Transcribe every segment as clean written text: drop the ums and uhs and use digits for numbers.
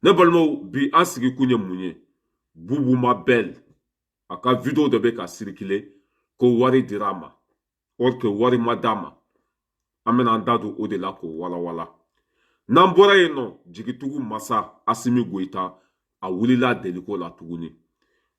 Ne balimaw bi an sigi kun ye mun ye Bubu Mabel a ka video dɔ bɛ ka circuler ko wari dir'a ma or que wari ma d'a ma an bɛna an da don o de la k'o walawala n'an bɔra yen nɔ jigitugu masa Asimi Goyita a wulila deliko la tuguni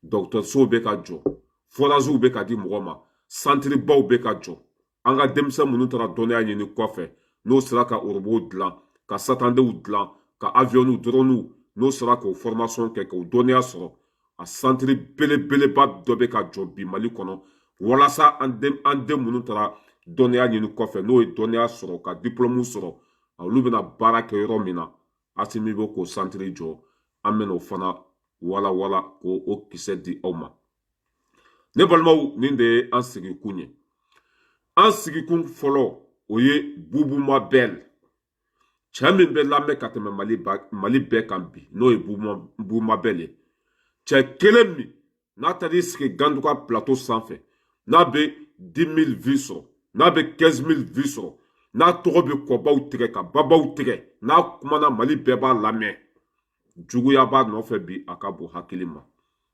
dɔgɔtɔrɔsow bɛ ka jɔ foraziw bɛ ka di mɔgɔ ma santiribaw bɛ ka jɔ an ka denmisɛn minnu taara dɔnniya ɲini kɔfɛ n'o sera ka orobow dilan ka satandenw dilan ka aviyɔniw drɔniw n'o sera k'o formation kɛ k'o dɔnniya sɔrɔ a santiri belebeleba dɔ bɛ ka jɔ bi Mali kɔnɔ walasa an den minnu taara dɔnniya ɲini kɔfɛ n'o ye dɔnniya sɔrɔ ka diplôme sɔrɔ olu bɛna baara kɛ yɔrɔ min na Asimi bɛ k'o santiri jɔ an bɛna o fana walawala k'o kisɛ di aw ma ne balimaw nin de ye an sigikun ye an sigikun fɔlɔ o ye Bubu Mabel cɛ min bɛ lamɛn ka tɛmɛ Mali bɛɛ kan bi n'o ye Bubu Mabel ye cɛ kelen min n'a taara sigi Ganduka plateau sanfɛ n'a bɛ 10 000 vues sɔrɔ n'a bɛ 15 000 vues sɔrɔ n'a tɔgɔ bɛ kɔbaw tigɛ ka babaw tigɛ n'a kumana Mali bɛɛ b'a lamɛn juguya b'a nɔfɛ bi a ka bon hakili ma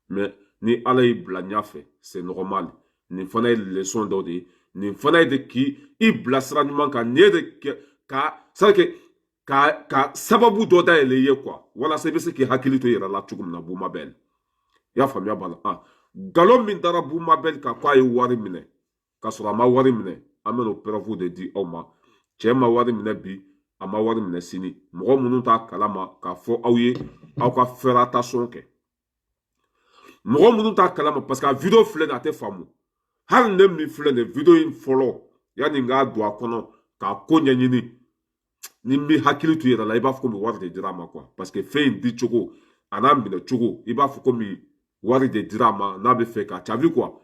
mais ni Ala y'i bila ɲɛfɛ c'est normal nin fana ye leçon dɔ de ye nin fana ye de k'i bilasira ɲuman kan nin ye de ka sababu dɔ dayɛlɛ i ye quoi walasa i bɛ se k'i hakili to i yɛrɛ la cogo min na Bubu Mabel i y'a faamuya b'a la nkalon min dara Bubu Mabel kan k'a ye wari minɛ k'a sɔrɔ a ma wari minɛ an bɛna o preuve de di aw ma cɛ ma wari minɛ bi a ma wari minɛ sini mɔgɔ minnu t'a kalama k'a fɔ aw ye aw ka faire attention kɛ mɔgɔ minnu t'a kalama parce que a video filɛ nin a tɛ faamu hali ne min filɛ nin video in fɔlɔ yanni n k'a don a kɔnɔ k'a ko ɲɛɲini ni n bɛ hakili to i yɛrɛ la i b'a fɔ komi wari de dira a ma quoi parce que fɛn in di cogo a n'a minɛ cogo i b'a fɔ komi wari de dira a ma n'a bɛ fɛ ka tu as vu quoi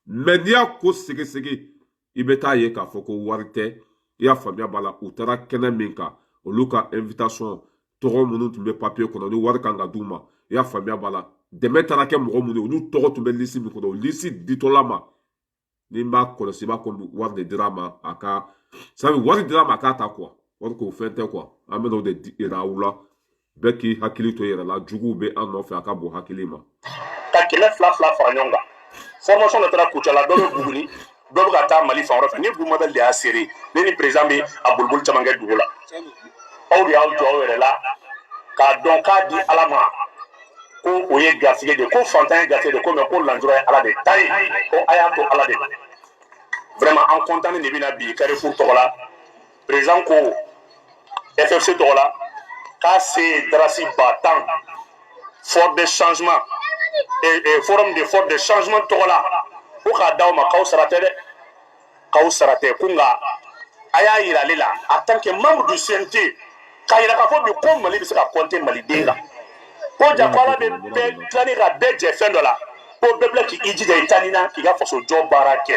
mais n'i y'a ko segesege i bɛ taa ye k'a fɔ ko wari tɛ i y'a faamuya b'a la u taara kɛnɛ min kan olu ka invitation tɔgɔ minnu tun bɛ papier kɔnɔ ni wari kan ka d'u ma i y'a faamuya b'a la dɛmɛ taara kɛ mɔgɔ minnu ye olu tɔgɔ tun bɛ liste min kɔnɔ o liste ditɔla ma ni n b'a kɔlɔsi i b'a ko wari de dira a ma a ka sabu wari dira a ma a k'a ta quoi wari k'o fɛn tɛ quoi an bɛna o de yira aw la bɛɛ k'i hakili to i yɛrɛ la juguw bɛ an nɔfɛ a ka bon hakili ma. ka kɛlɛ fila fara ɲɔgɔn kan formation dɔ taara Kucala dɔ bɛ Buguni dɔ bɛ ka taa Mali fan wɛrɛ fɛ ni Bubu Mabel de y'a seere ne ni président bɛ a boliboli caman kɛ dugu la aw de y'aw jɔ aw yɛrɛ la k'a dɔn k'a di Ala ma ko o ye garisɛgɛ de ko fantan ye garisɛgɛ de ko mais ko lanjura ye Ala de ta ye ko a y'a to Ala de ma vraiment an content de bɛna bi Carrefour tɔgɔ la président ko FFC tɔgɔ la k'a se darasi ba tan fort de changement forum de fort de changement tɔgɔ la ko k'a d'aw ma k'aw sara tɛ dɛ k'aw sara tɛ ko nka a y'a yira ale la en tant que membre du CNT k'a yira k'a fɔ bi ko Mali bɛ se ka compter maliden kan ko ja ko Ala bɛ bɛɛ dilanni ka bɛɛ jɛ fɛn dɔ la ko bɛɛ bila k'i jija i taani na k'i ka faso jɔ baara kɛ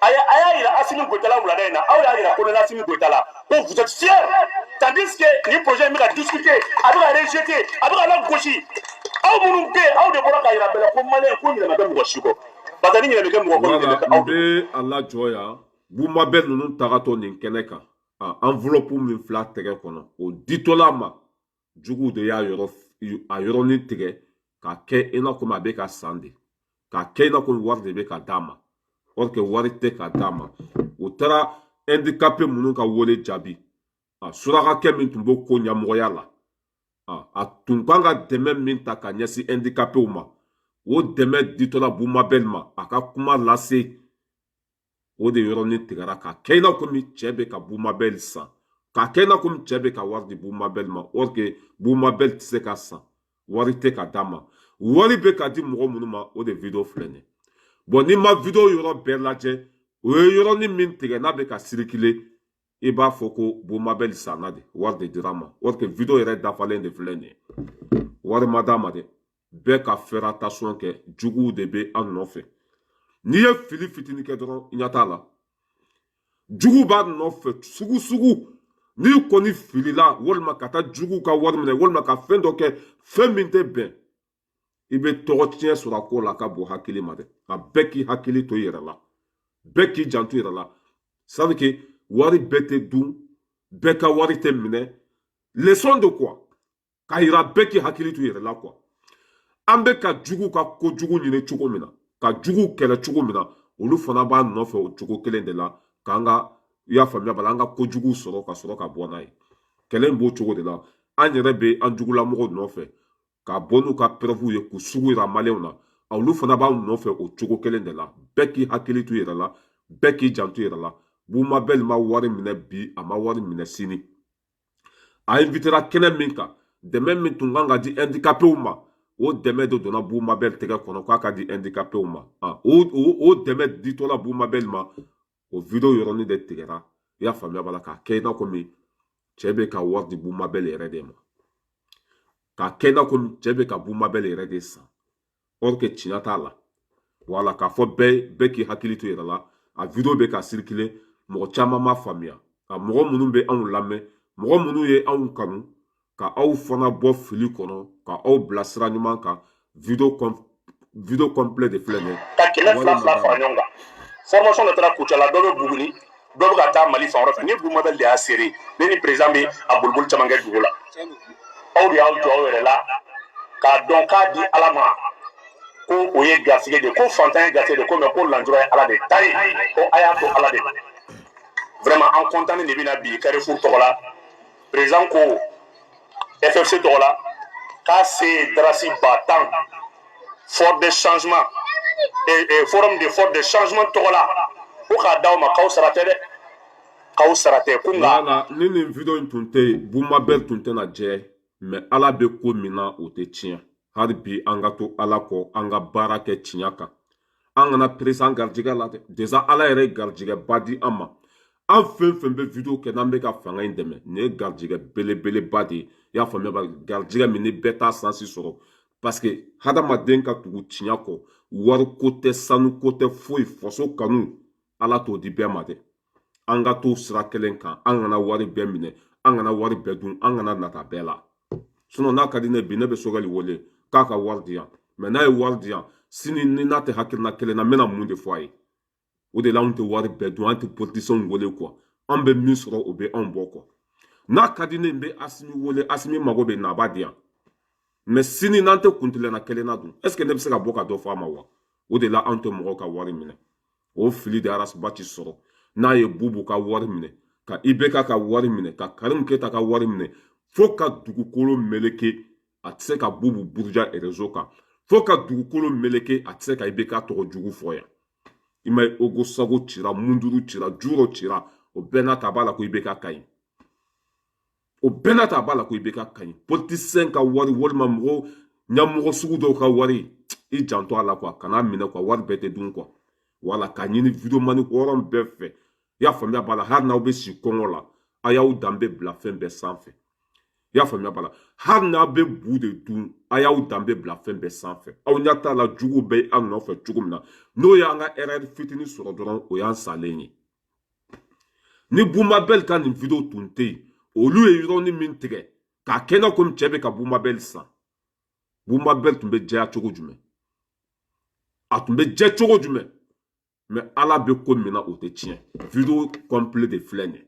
a y'a yira Asimi Goyita la wulada in na aw y'a yira colonel Asimi Goyita la ko vous êtes fiers tandis que ni projet in bɛ ka discuter a bɛ ka rejeter a bɛ ka lagosi aw minnu bɛ yen aw de bɔra k'a yira bɛɛ la ko maliyɛn ko ɲinɛ ma kɛ mɔgɔ si kɔ parce que ni ɲinɛ bɛ kɛ mɔgɔ kɔ ɲinɛ bɛ kɛ aw de. n bɛ a lajɔ yan Bubu Mabel ninnu tagatɔ nin kɛnɛ kan enveloppe min fila tɛgɛ kɔnɔ o ditɔla ma juguw de y'a yɔrɔnin tigɛ k'a kɛ i n'a komi a bɛ ka san de k'a kɛ i n'a komi wari de bɛ ka d'a ma or que wari tɛ ka d'a ma o taara handicapé minnu ka wele jaabi surakakɛ min tun b'o ko ɲɛmɔgɔya la a tun kan ka dɛmɛ min ta ka ɲɛsin handicapéw ma o dɛmɛ ditɔla Bubu Mabel ma a ka kuma lase o de yɔrɔnin tigɛra k'a kɛ i n'a komi cɛ bɛ ka Bubu Mabel san k'a kɛ i n'a komi cɛ bɛ ka wari di Bubu Mabel ma or que Bubu Mabel tɛ se ka san wari tɛ ka d'a ma wari bɛ ka di mɔgɔ minnu ma o de video filɛ nin ye bon n'i ma video yɔrɔ bɛɛ lajɛ o ye yɔrɔnin min tigɛ n'a bɛ ka circuler i b'a fɔ ko Bubu Mabel sanna de wari de dira a ma or que video yɛrɛ dafalen de filɛ nin ye wari ma d'a ma dɛ bɛɛ ka faire attention kɛ juguw de bɛ an nɔfɛ n'i ye fili fitinin kɛ dɔrɔn i ɲɛ t'a la jugu b'a nɔfɛ sugu n'i kɔni filila walima ka taa juguw ka wari minɛ walima ka fɛn dɔ kɛ fɛn min tɛ bɛn i bɛ tɔgɔ tiɲɛ sɔrɔ a ko la ka bon hakili ma dɛ a bɛɛ k'i hakili to i yɛrɛ la bɛɛ k'i janto i yɛrɛ la ça veut dire que wari bɛɛ tɛ dun bɛɛ ka wari tɛ minɛ leçon de quoi k'a yira bɛɛ k'i hakili to i yɛrɛ la quoi an bɛ ka jugu ka kojugu ɲini cogo min na ka jugu kɛlɛ cogo min na olu fana b'a nɔfɛ o cogo kelen de la k'an ka i y'a faamuya bala an ka kojugu sɔrɔ ka sɔrɔ ka bɔ n'a ye kɛlɛ in b'o cogo de la an yɛrɛ bɛ an jugulamɔgɔw nɔfɛ ka bɔ n'u ka preuve ye k'u sugu yira maliyɛnw na olu fana b'an nɔfɛ o cogo kelen de la bɛɛ k'i hakili to i yɛrɛ la bɛɛ k'i janto i yɛrɛ la Bouma Bell ma wari minɛ bi a ma wari minɛ sini a invitera kɛnɛ min kan dɛmɛ min tun kan ka di handicapéw ma o dɛmɛ de donna Bouma Bell tɛgɛ kɔnɔ k'a ka di handicapéw ma o dɛmɛ ditɔla Bouma Bell ma o video yɔrɔnin de tigɛra i y'a faamuya b'a la k'a kɛ i n'a komi cɛ bɛ ka wari di Bouma Bell yɛrɛ de ma k'a kɛ i n'a komi cɛ bɛ ka Bouma Bell yɛrɛ de san or que tiɲɛ t'a la wala k'a fɔ bɛɛ k'i hakili to i yɛrɛ la a video bɛ ka circuler mɔgɔ caman m'a faamuya a mɔgɔ minnu bɛ anw lamɛn mɔgɔ minnu ye anw kanu ka aw fana bɔ fili kɔnɔ ka aw bila sira ɲuman kan video complet de filɛ nin ye ka kɛlɛ fila fara ɲɔgɔn kan formation de taara Kucala dɔ bɛ Buguni dɔ bɛ ka taa Mali fan wɛrɛ fɛ ni Bouma Bell de y'a seere ne ni président bɛ a boliboli caman kɛ dugu la aw de y'aw jɔ aw yɛrɛ la k'a dɔn k'a di Ala ma ko o ye garisɛgɛ de ko fantan ye garisɛgɛ de ko mais ko lanjura ye Ala de ta ye ko a y'a to Ala de ma vraiment an content de bɛna bi Carrefour tɔgɔ la président ko FFC tɔgɔ la k'a se darasi ba tan fort de changement forum de fort de changement tɔgɔ la ko k'a d'aw ma k'aw sara tɛ dɛ k'aw sara tɛ ko nka voilà ni nin video in tun tɛ yen Bouma Bell tun tɛna jɛ mais Ala bɛ ko min na o tɛ tiɲɛ hali bi an ka to Ala kɔ an ka baara kɛ tiɲɛ kan an kana perese an garijɛgɛ la dɛ déjà Ala yɛrɛ ye garijɛgɛba di an ma an fɛn fɛn bɛ video kɛ n'an bɛ ka fanga in dɛmɛ nin ye garijɛgɛ belebeleba de ye i y'a faamuya ba garijɛgɛ min ni bɛɛ t'a sansi sɔrɔ parce que hadamaden ka tugu tiɲɛ kɔ wari ko tɛ sanu ko tɛ foyi faso kanu Ala t'o di bɛɛ ma dɛ an ka to sira kelen kan an kana wari bɛɛ minɛ an kana wari bɛɛ dun an kana nata bɛɛ la sinon n'a ka di ne bi ne bɛ Sogɛli wele k'a ka wari di yan mais n'a ye wari di yan sini ni n'a tɛ hakilina kelen na n bɛna mun de fɔ a ye o de la anw tɛ wari bɛɛ dun an tɛ politisiyɛnw wele quoi an bɛ min sɔrɔ o bɛ anw bɔ quoi n'a ka di ne n bɛ Asimi wele Asimi mago bɛ na a b'a di yan mais sini n'an tɛ kuntilenna kelen na dun est ce que ne bɛ se ka bɔ ka dɔ fɔ a ma wa o de la anw tɛ mɔgɔw ka wari minɛ o fili de Arasuba ci sɔrɔ n'a ye Bubu ka wari minɛ ka IBK ka wari minɛ ka Karim Keyita ka wari minɛ fo ka dugukolo meleke a tɛ se ka Bubu buruja réseau kan fo ka dugukolo meleke a tɛ se ka IBK tɔgɔ jugu fɔ yan i ma ye Ogo Sago cira Munduru cira Juro cira o bɛɛ n'a ta a b'a la ko IBK ka ɲi o bɛɛ n'a ta a b'a la ko IBK ka ɲi politisiyɛn ka wari walima ɲɛmɔgɔ sugu dɔw ka wari i janto a la quoi kana minɛ quoi wari bɛɛ tɛ dun quoi wala ka ɲini video mani hɔrɔn bɛɛ fɛ i y'a faamuya b'a la hali n'aw bɛ si kɔngɔ la a y'aw danbe bila fɛn bɛɛ sanfɛ i y'a faamuya b'a la hali n'a bɛ bu de dun a y'aw danbe bila fɛn bɛɛ sanfɛ aw ɲɛ t'a la jugu bɛ an nɔfɛ cogo min na n'o y'an ka erreur fitinin sɔrɔ dɔrɔn o y'an salen ye ni Bouma Bell ka nin video tun tɛ yen olu ye yɔrɔnin min tigɛ k'a kɛ n'a komi cɛ bɛ ka Bouma Bell san Bouma Bell tun bɛ jɛya cogo jumɛn a tun bɛ jɛ cogo jumɛn mais Ala bɛ ko min na o tɛ tiɲɛ video complet de filɛ nin ye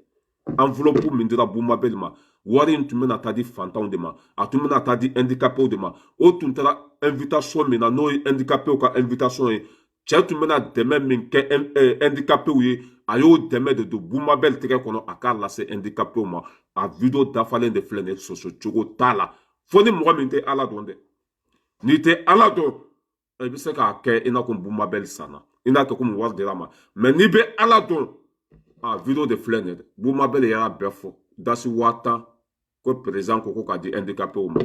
enveloppe min dira Bouma Bell ma wari in tun bɛna taa di fantanw de ma a tun bɛna taa di handicapéw de ma o tun taara invitation min na n'o ye handicapéw ka invitation ye cɛ tun bɛna dɛmɛ min kɛ handicapéw ye a y'o dɛmɛ de don Bouma Bell tɛgɛ kɔnɔ a k'a lase handicapéw ma a video dafalen de filɛ nin ye sɔsɔ cogo t'a la fo ni mɔgɔ min tɛ Ala dɔn dɛ n'i tɛ Ala dɔn i bɛ se k'a kɛ i n'a ko Bouma Bell sanna i n'a kɛ komi wari dira ma mais n'i bɛ Ala dɔn video de filɛ nin ye dɛ Bouma Bell y'a bɛɛ fɔ dasi 5000 ko président ko k'a di handicapéw ma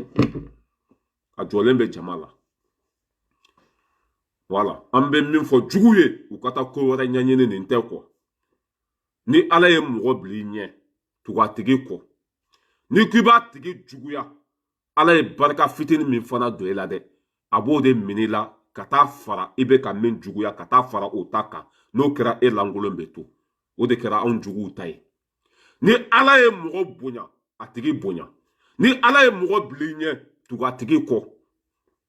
a jɔlen bɛ jama la voilà an bɛ min fɔ jugu ye u ka taa ko wɛrɛ ɲɛɲini nin tɛ quoi ni Ala ye mɔgɔ bila i ɲɛ tugu a tigi kɔ ni k'i b'a tigi juguya Ala ye barika fitinin min fana don i la dɛ a b'o de minɛ i la ka taa fara i bɛ ka min juguya ka taa fara o ta kan n'o kɛra e lankolon bɛ to o de kɛra anw juguw ta ye ni Ala ye mɔgɔ bonya a tigi bonya ni Ala ye mɔgɔ bila i ɲɛ tugu a tigi kɔ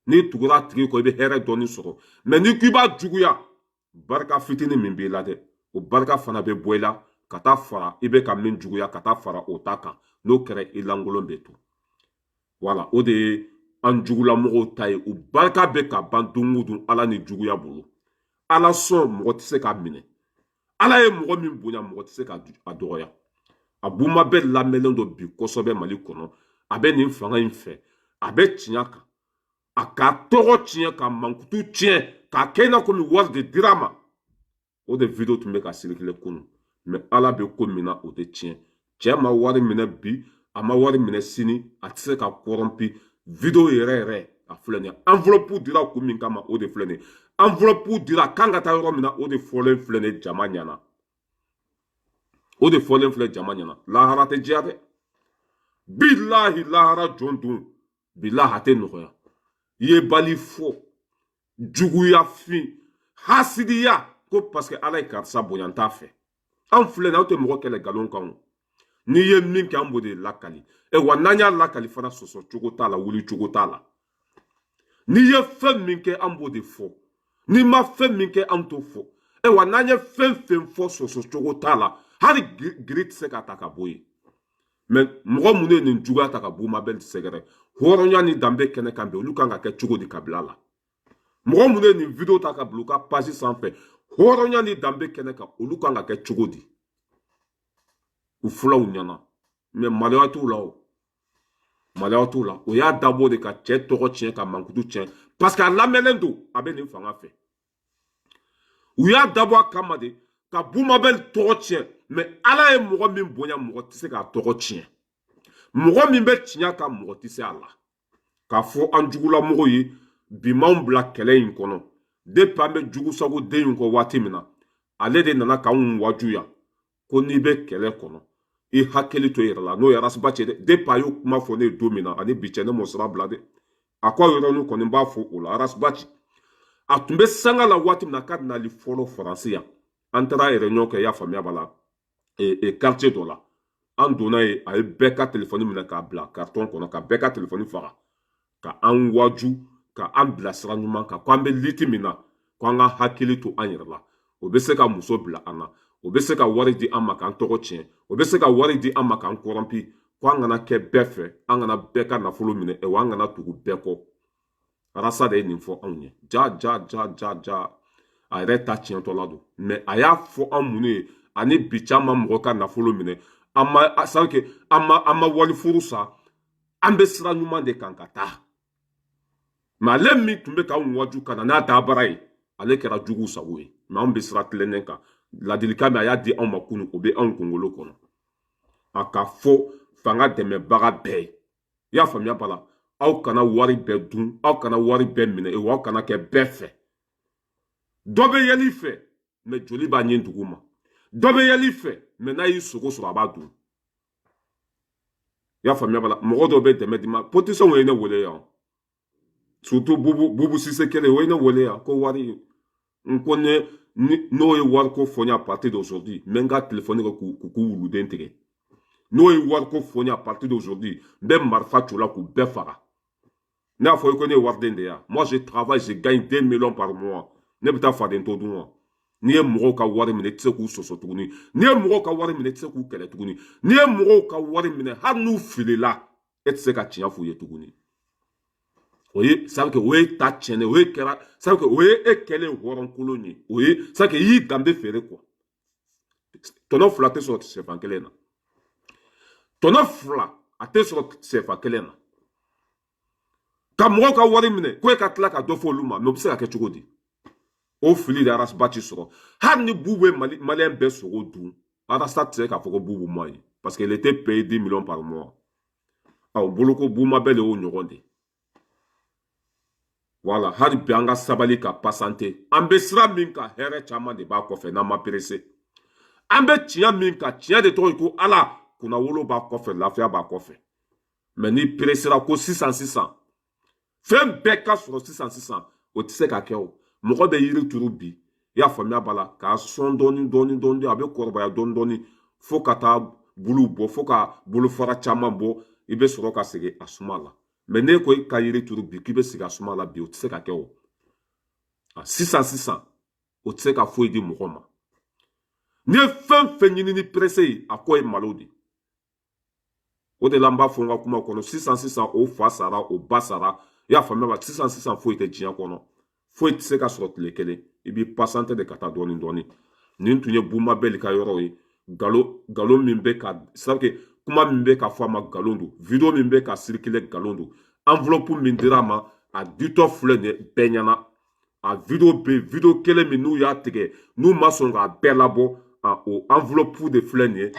n'i tugura a tigi kɔ i bɛ hɛrɛ dɔɔni sɔrɔ mais ni k'i b'a juguya barika fitinin min b'i la dɛ o barika fana bɛ bɔ i la ka taa fara i bɛ ka min juguya ka taa fara o ta kan n'o kɛra i lankolon bɛ to Voilà, o de ye an jugulamɔgɔw ta ye u barika bɛ ka ban don o don ala ni juguya bolo ala sɔn mɔgɔ tɛ se k'a minɛ ala ye mɔgɔ min bonya mɔgɔ tɛ se k'a dɔgɔya a buma bɛɛ lamɛnlen don bi kosɛbɛ mali kɔnɔ a bɛ nin fanga in fɛ a bɛ tiɲɛ kan a k'a tɔgɔ tiɲɛ ka mankutu tiɲɛ k'a kɛ i n'a komi wari de dira a ma o de video tun bɛ ka circuler kunun mais ala bɛ ko min na o tɛ tiɲɛ cɛ ma wari minɛ bi a ma wari minɛ sini a tɛ se ka corrompu video yɛrɛ yɛrɛ a filɛ nin ye enveloppe dira kun min kama o de filɛ nin ye enveloppe dira a kan ka taa yɔrɔ min na o de fɔlen filɛ nin ye jama ɲɛna o de fɔlen filɛ jama ɲɛna lahara tɛ diya dɛ bilahi lahara jɔn don bilahi a tɛ nɔgɔya yebali fɔ juguya fin hasidiya ko parce que ala ye karisa bonya n t'a fɛ an filɛ nin aw tɛ mɔgɔ kɛlɛ nkalon kan n'i ye min kɛ an b'o de lakali wa n'an y'a lakali fana sɔsɔ cogo t'a la wuli cogo t'a la n'i ye fɛn min kɛ an b'o de fɔ n'i ma fɛn min kɛ an t'o fɔ wa n'an ye fɛn fɛn fɔ sɔsɔ cogo t'a la hali giri tɛ se ka ta ka bɔ yen mɛ mɔgɔ minnu ye nin juguya ta ka bɔ Mabel sɛgɛrɛ hɔrɔnya ni danbe kɛnɛ kan bɛn olu kan ka kɛ cogo di kabila la mɔgɔ minnu ye nin video ta ka bila u ka page sanfɛ hɔrɔnya ni danbe kɛnɛ kan olu kan ka kɛ cogo di u fulaw ɲɛna mɛ maloya t'u la o maloya t'u la o y'a dabɔ de ka cɛ tɔgɔ tiɲɛ ka mankutu tiɲɛ parce que a lamɛnnen don a bɛ nin fanga fɛ u y'a dabɔ a kama de ka Mabel tɔgɔ tiɲɛ mɛ ala ye mɔgɔ min bonya mɔgɔ tɛ se k'a tɔgɔ tiɲɛ mɔgɔ min bɛ tiɲɛ kan mɔgɔ tɛ se a la k'a fɔ an jugulamɔgɔw ye bi m'anw bila kɛlɛ in kɔnɔ depuis an bɛ jugusago den in kɔ waati min na ale de nana k'anw wajuya ko n'i bɛ kɛlɛ kɔnɔ i hakili to i yɛrɛ la n'o ye Arasibaci ye dɛ depuis a y'o kuma fɔ ne ye don min na ani bi cɛ ne m'o sira bila dɛ a ko a yɔrɔnin kɔni n b'a fɔ o la Arasibaci a tun bɛ sanga la waati min na k'a nali fɔlɔ Faransi yan an taara réunion kɛ i y'a faamuya b'a la quartier dɔ la an donna yen a ye bɛɛ ka telefɔni minɛ k'a bila carton kɔnɔ ka bɛɛ ka telefɔni faga ka an waju ka an bilasira ɲuman kan ko an bɛ liti min na ko an ka hakili to an yɛrɛ la o bɛ se ka muso bila an na o bɛ se ka wari di an ma k'an tɔgɔ tiɲɛ o bɛ se ka wari di an ma k'an kɔrɔnpi ko an kana kɛ bɛɛ fɛ an kana bɛɛ ka nafolo minɛ wa an kana tugu bɛɛ kɔ arasa de ye nin fɔ anw ye ja a yɛrɛ ta tiɲɛtɔ la don mɛ a y'a fɔ an minnu ye ani bi caman mɔgɔ ka nafolo minɛ an ma wali furu sa an bɛ sira ɲuman de kan ka taa mɛ ale min tun bɛ k'anw waju ka na n'a dabara ye ale kɛra jugu sago ye mɛ anw bɛ sira tilennen kan ladilikan min a y'a di anw ma kunun o bɛ anw kunkolo kɔnɔ a ka fɔ fanga dɛmɛbaga bɛɛ ye i y'a faamuya b'a la aw kana wari bɛɛ dun aw kana wari bɛɛ minɛ wa aw kana kɛ bɛɛ fɛ dɔ bɛ yɛlɛ i fɛ mɛ joli b'a ɲɛ dugu ma dɔ bɛ yɛlɛ i fɛ mɛ n'a y'i sogo sɔrɔ a b'a dun i y'a faamuya b'a la mɔgɔ dɔw bɛ dɛmɛ d'i ma politisiyɛnw ye ne wele yan surtout bubu sise kelen o ye ne wele yan ko wari n ko n'o ye wari ko fɔ n ye à partir d'aujourd'hui n bɛ n ka telefɔni kɛ k'u wuluden tigɛ n'o ye wari ko fɔ n ye à partir d'aujourd'hui n bɛ marifa c'u la k'u bɛɛ faga ne y'a fɔ i ko ne ye wariden de ye yan moi je travaille je gagne 2 millions par mois ne bɛ taa faden to dun wa n'i ye mɔgɔw ka wari minɛ i tɛ se k'u sɔsɔ tuguni n'i ye mɔgɔw ka wari minɛ i tɛ se k'u kɛlɛ tuguni n'i ye mɔgɔw ka wari minɛ hali n'u filila e tɛ se ka tiɲɛ f'u ye tuguni o ye ça veut dire o ye ta tiɲɛnen o ye kɛra ça veut dire o ye e kɛlen hɔrɔnkolon ye o ye ça veut dire i y'i danbe feere quoi tɔnɔ fila tɛ sɔrɔ sɛfan kelen na tɔnɔ fila a tɛ sɔrɔ sɛfan kelen na ka mɔgɔw ka wari minɛ ko e ka tila ka dɔ fɔ olu ma mɛ o bɛ se ka kɛ cogo di o fili de Arasibaci sɔrɔ hali ni bubu ye maliyɛn bɛɛ sogo dun Arasa tɛ se k'a fɔ ko bubu ma ye parce que il était payé 10 millions par mois aw bolo ko Mabel y'o ɲɔgɔn de voilà hali bi an ka sabali ka pasante an bɛ sira min kan hɛrɛ caman de b'a kɔfɛ n'an ma perese an bɛ tiɲɛ min kan tiɲɛ de tɔgɔ ye ko ala kunna wolo b'a kɔfɛ lafiya b'a kɔfɛ mɛ ni peresera ko sisan fɛn bɛɛ ka sɔrɔ sisan o tɛ se ka kɛ o mɔgɔ bɛ yiri turu bi i y'a faamuya b'a la k'a sɔn dɔɔni a bɛ kɔrɔbaya dɔɔni fo ka taa bulu bɔ fo ka bolofara caman bɔ i bɛ sɔrɔ ka segin a suma la mɛ ne ko i ka yiri turu bi k'i bɛ segin a suma la bi o tɛ se ka kɛ o sisan o tɛ se ka foyi di mɔgɔ ma n'i ye fɛn fɛn ɲini ni perese ye a ko ye malo de o de la n b'a fɔ n ka kuma kɔnɔ sisan o fa sara o ba sara i y'a faamuya wa sisan foyi tɛ diɲɛ kɔnɔ foyi tɛ se ka sɔrɔ tile kelen i b'i pasante de ka taa dɔɔni dɔɔni nin tun ye Buma Bell ka yɔrɔ ye galon min bɛ ka c'est kuma min bɛ ka fɔ a ma galon don video min bɛ ka circuler galon don enveloppe min dira a ma a ditɔ filɛ nin ye bɛɛ ɲɛna a video bɛ video kelen min n'u y'a tigɛ n'u ma sɔn k'a bɛɛ labɔ o enveloppe de filɛ nin ye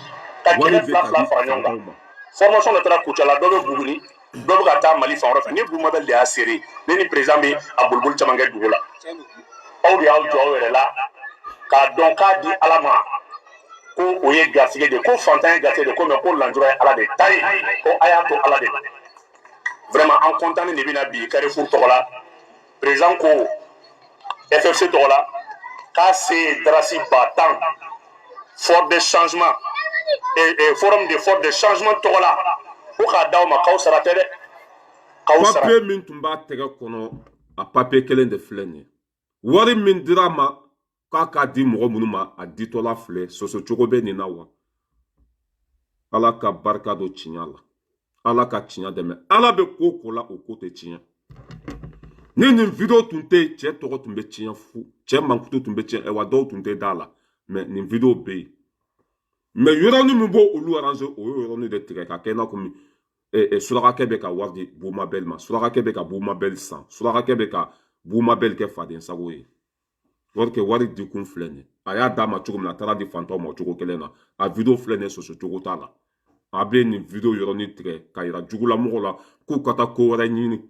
wari bɛ ka di fantanw ma. Formation de taara Kucala dɔ bɛ Buguni dɔ bɛ ka taa Mali fan wɛrɛ fɛ ni Buma Bell de y'a seere ne ni président bɛ a boliboli caman kɛ dugu la aw de y'aw jɔ aw yɛrɛ la k'a dɔn k'a di Ala ma ko o ye garisɛgɛ de ko fantan ye garisɛgɛ de ko mais ko lanjura ye Ala de ta ye ko a y'a to Ala de la vraiment an content de bɛna bi Carrefour tɔgɔ la président ko FFC tɔgɔ la k'a se ye darasi ba tan fort de changement forum de fort de changement tɔgɔ la ko k'a d'aw ma k'aw sara tɛ dɛ k'aw sara papier min tun b'a tɛgɛ kɔnɔ a papier kelen de filɛ nin ye wari min dira ma k'a k'a di mɔgɔ minnu ma a ditɔla filɛ sɔsɔ cogo bɛ nin na wa Ala ka barika don tiɲɛ la Ala ka tiɲɛ dɛmɛ Ala bɛ ko o ko la o ko tɛ tiɲɛ ni nin video tun tɛ yen cɛ tɔgɔ tun bɛ tiɲɛ fu cɛ mankutu tun bɛ tiɲɛ wa dɔw tun tɛ da la mais nin video bɛ yen mais yɔrɔnin min b'o olu arranger o ye yɔrɔnin de tigɛ ka kɛ i n'a fɔ surakakɛ bɛ ka wari di Buma Bell ma surakakɛ bɛ ka Buma Bell san surakakɛ bɛ ka Buma Bell kɛ faden sago ye or que wari di kun filɛ nin ye a y'a d'a ma cogo min na a taara di fantanw ma cogo kelen na a video filɛ nin ye sɔsɔ cogo t'a la a bɛ nin video yɔrɔnin tigɛ ka yira jugulamɔgɔw la k'u ka taa ko wɛrɛ ɲini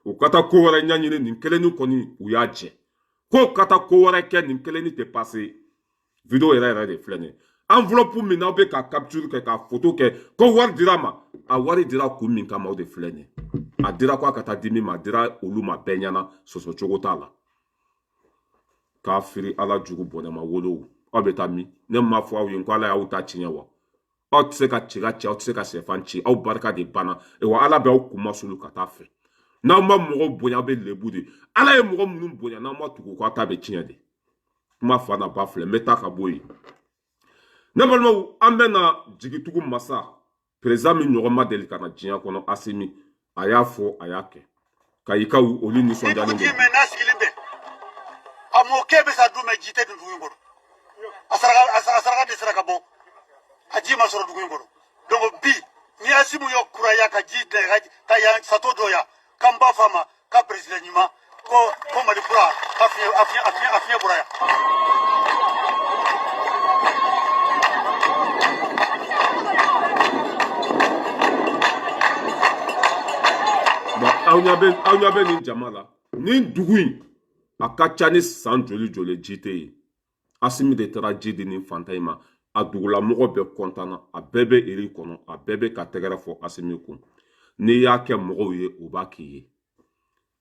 u ka taa ko wɛrɛ ɲɛɲini nin kelennin kɔni u y'a jɛ k'o ka taa ko wɛrɛ kɛ nin kelennin tɛ passé video yɛrɛ de filɛ nin ye enveloppe min n'aw bɛ ka capture kɛ ka photo kɛ ko wari dira ma a wari dira kun min kama o de filɛ nin ye a dira ko a ka taa di min ma a dira olu ma bɛɛ ɲɛna sɔsɔ cogo t'a la k'a firi Ala jugu bɔnɛma wolow aw bɛ taa min ne m'a fɔ aw ye ko Ala y'aw ta tiɲɛ wa aw tɛ se ka ci ka ci aw tɛ se ka sɛfan ci aw barika de banna wa Ala bɛ aw kunma sulu ka taa fɛ n'aw ma mɔgɔw bonya aw bɛ lebu de Ala ye mɔgɔ minnu bonya n'aw ma tugu k'aw ta bɛ tiɲɛ de kuma fa na ba filɛ n bɛ taa ka bɔ yen ne balimaw an bɛ na jigitugu masa président min ɲɔgɔn ma deli ka na diɲɛ kɔnɔ Asimi a y'a fɔ a y'a kɛ ka i ka olu nisɔndiyalen don a mɔkɛ bɛ sa du mɛ ji tɛ nin dugu in kɔnɔ a saraka de sera ka bɔ a ji ma sɔrɔ dugu in kɔnɔ donc bi ni Asimu ye kuraya ka ji ka yan sato dɔ yan k'an b'a fɔ a ma ka président ɲuman ko Mali kura a fiɲɛ bɔra yan. aw ɲɛ bɛ nin jama la nin dugu in a ka ca ni san joli ji tɛ yen Asimi de taara ji di nin fantan in ma a dugulamɔgɔ bɛɛ kɔntanna a bɛɛ bɛ eri kɔnɔ a bɛɛ bɛ ka tɛgɛrɛ fɔ Asimi kun n'i y'a kɛ mɔgɔw ye o b'a k'i ye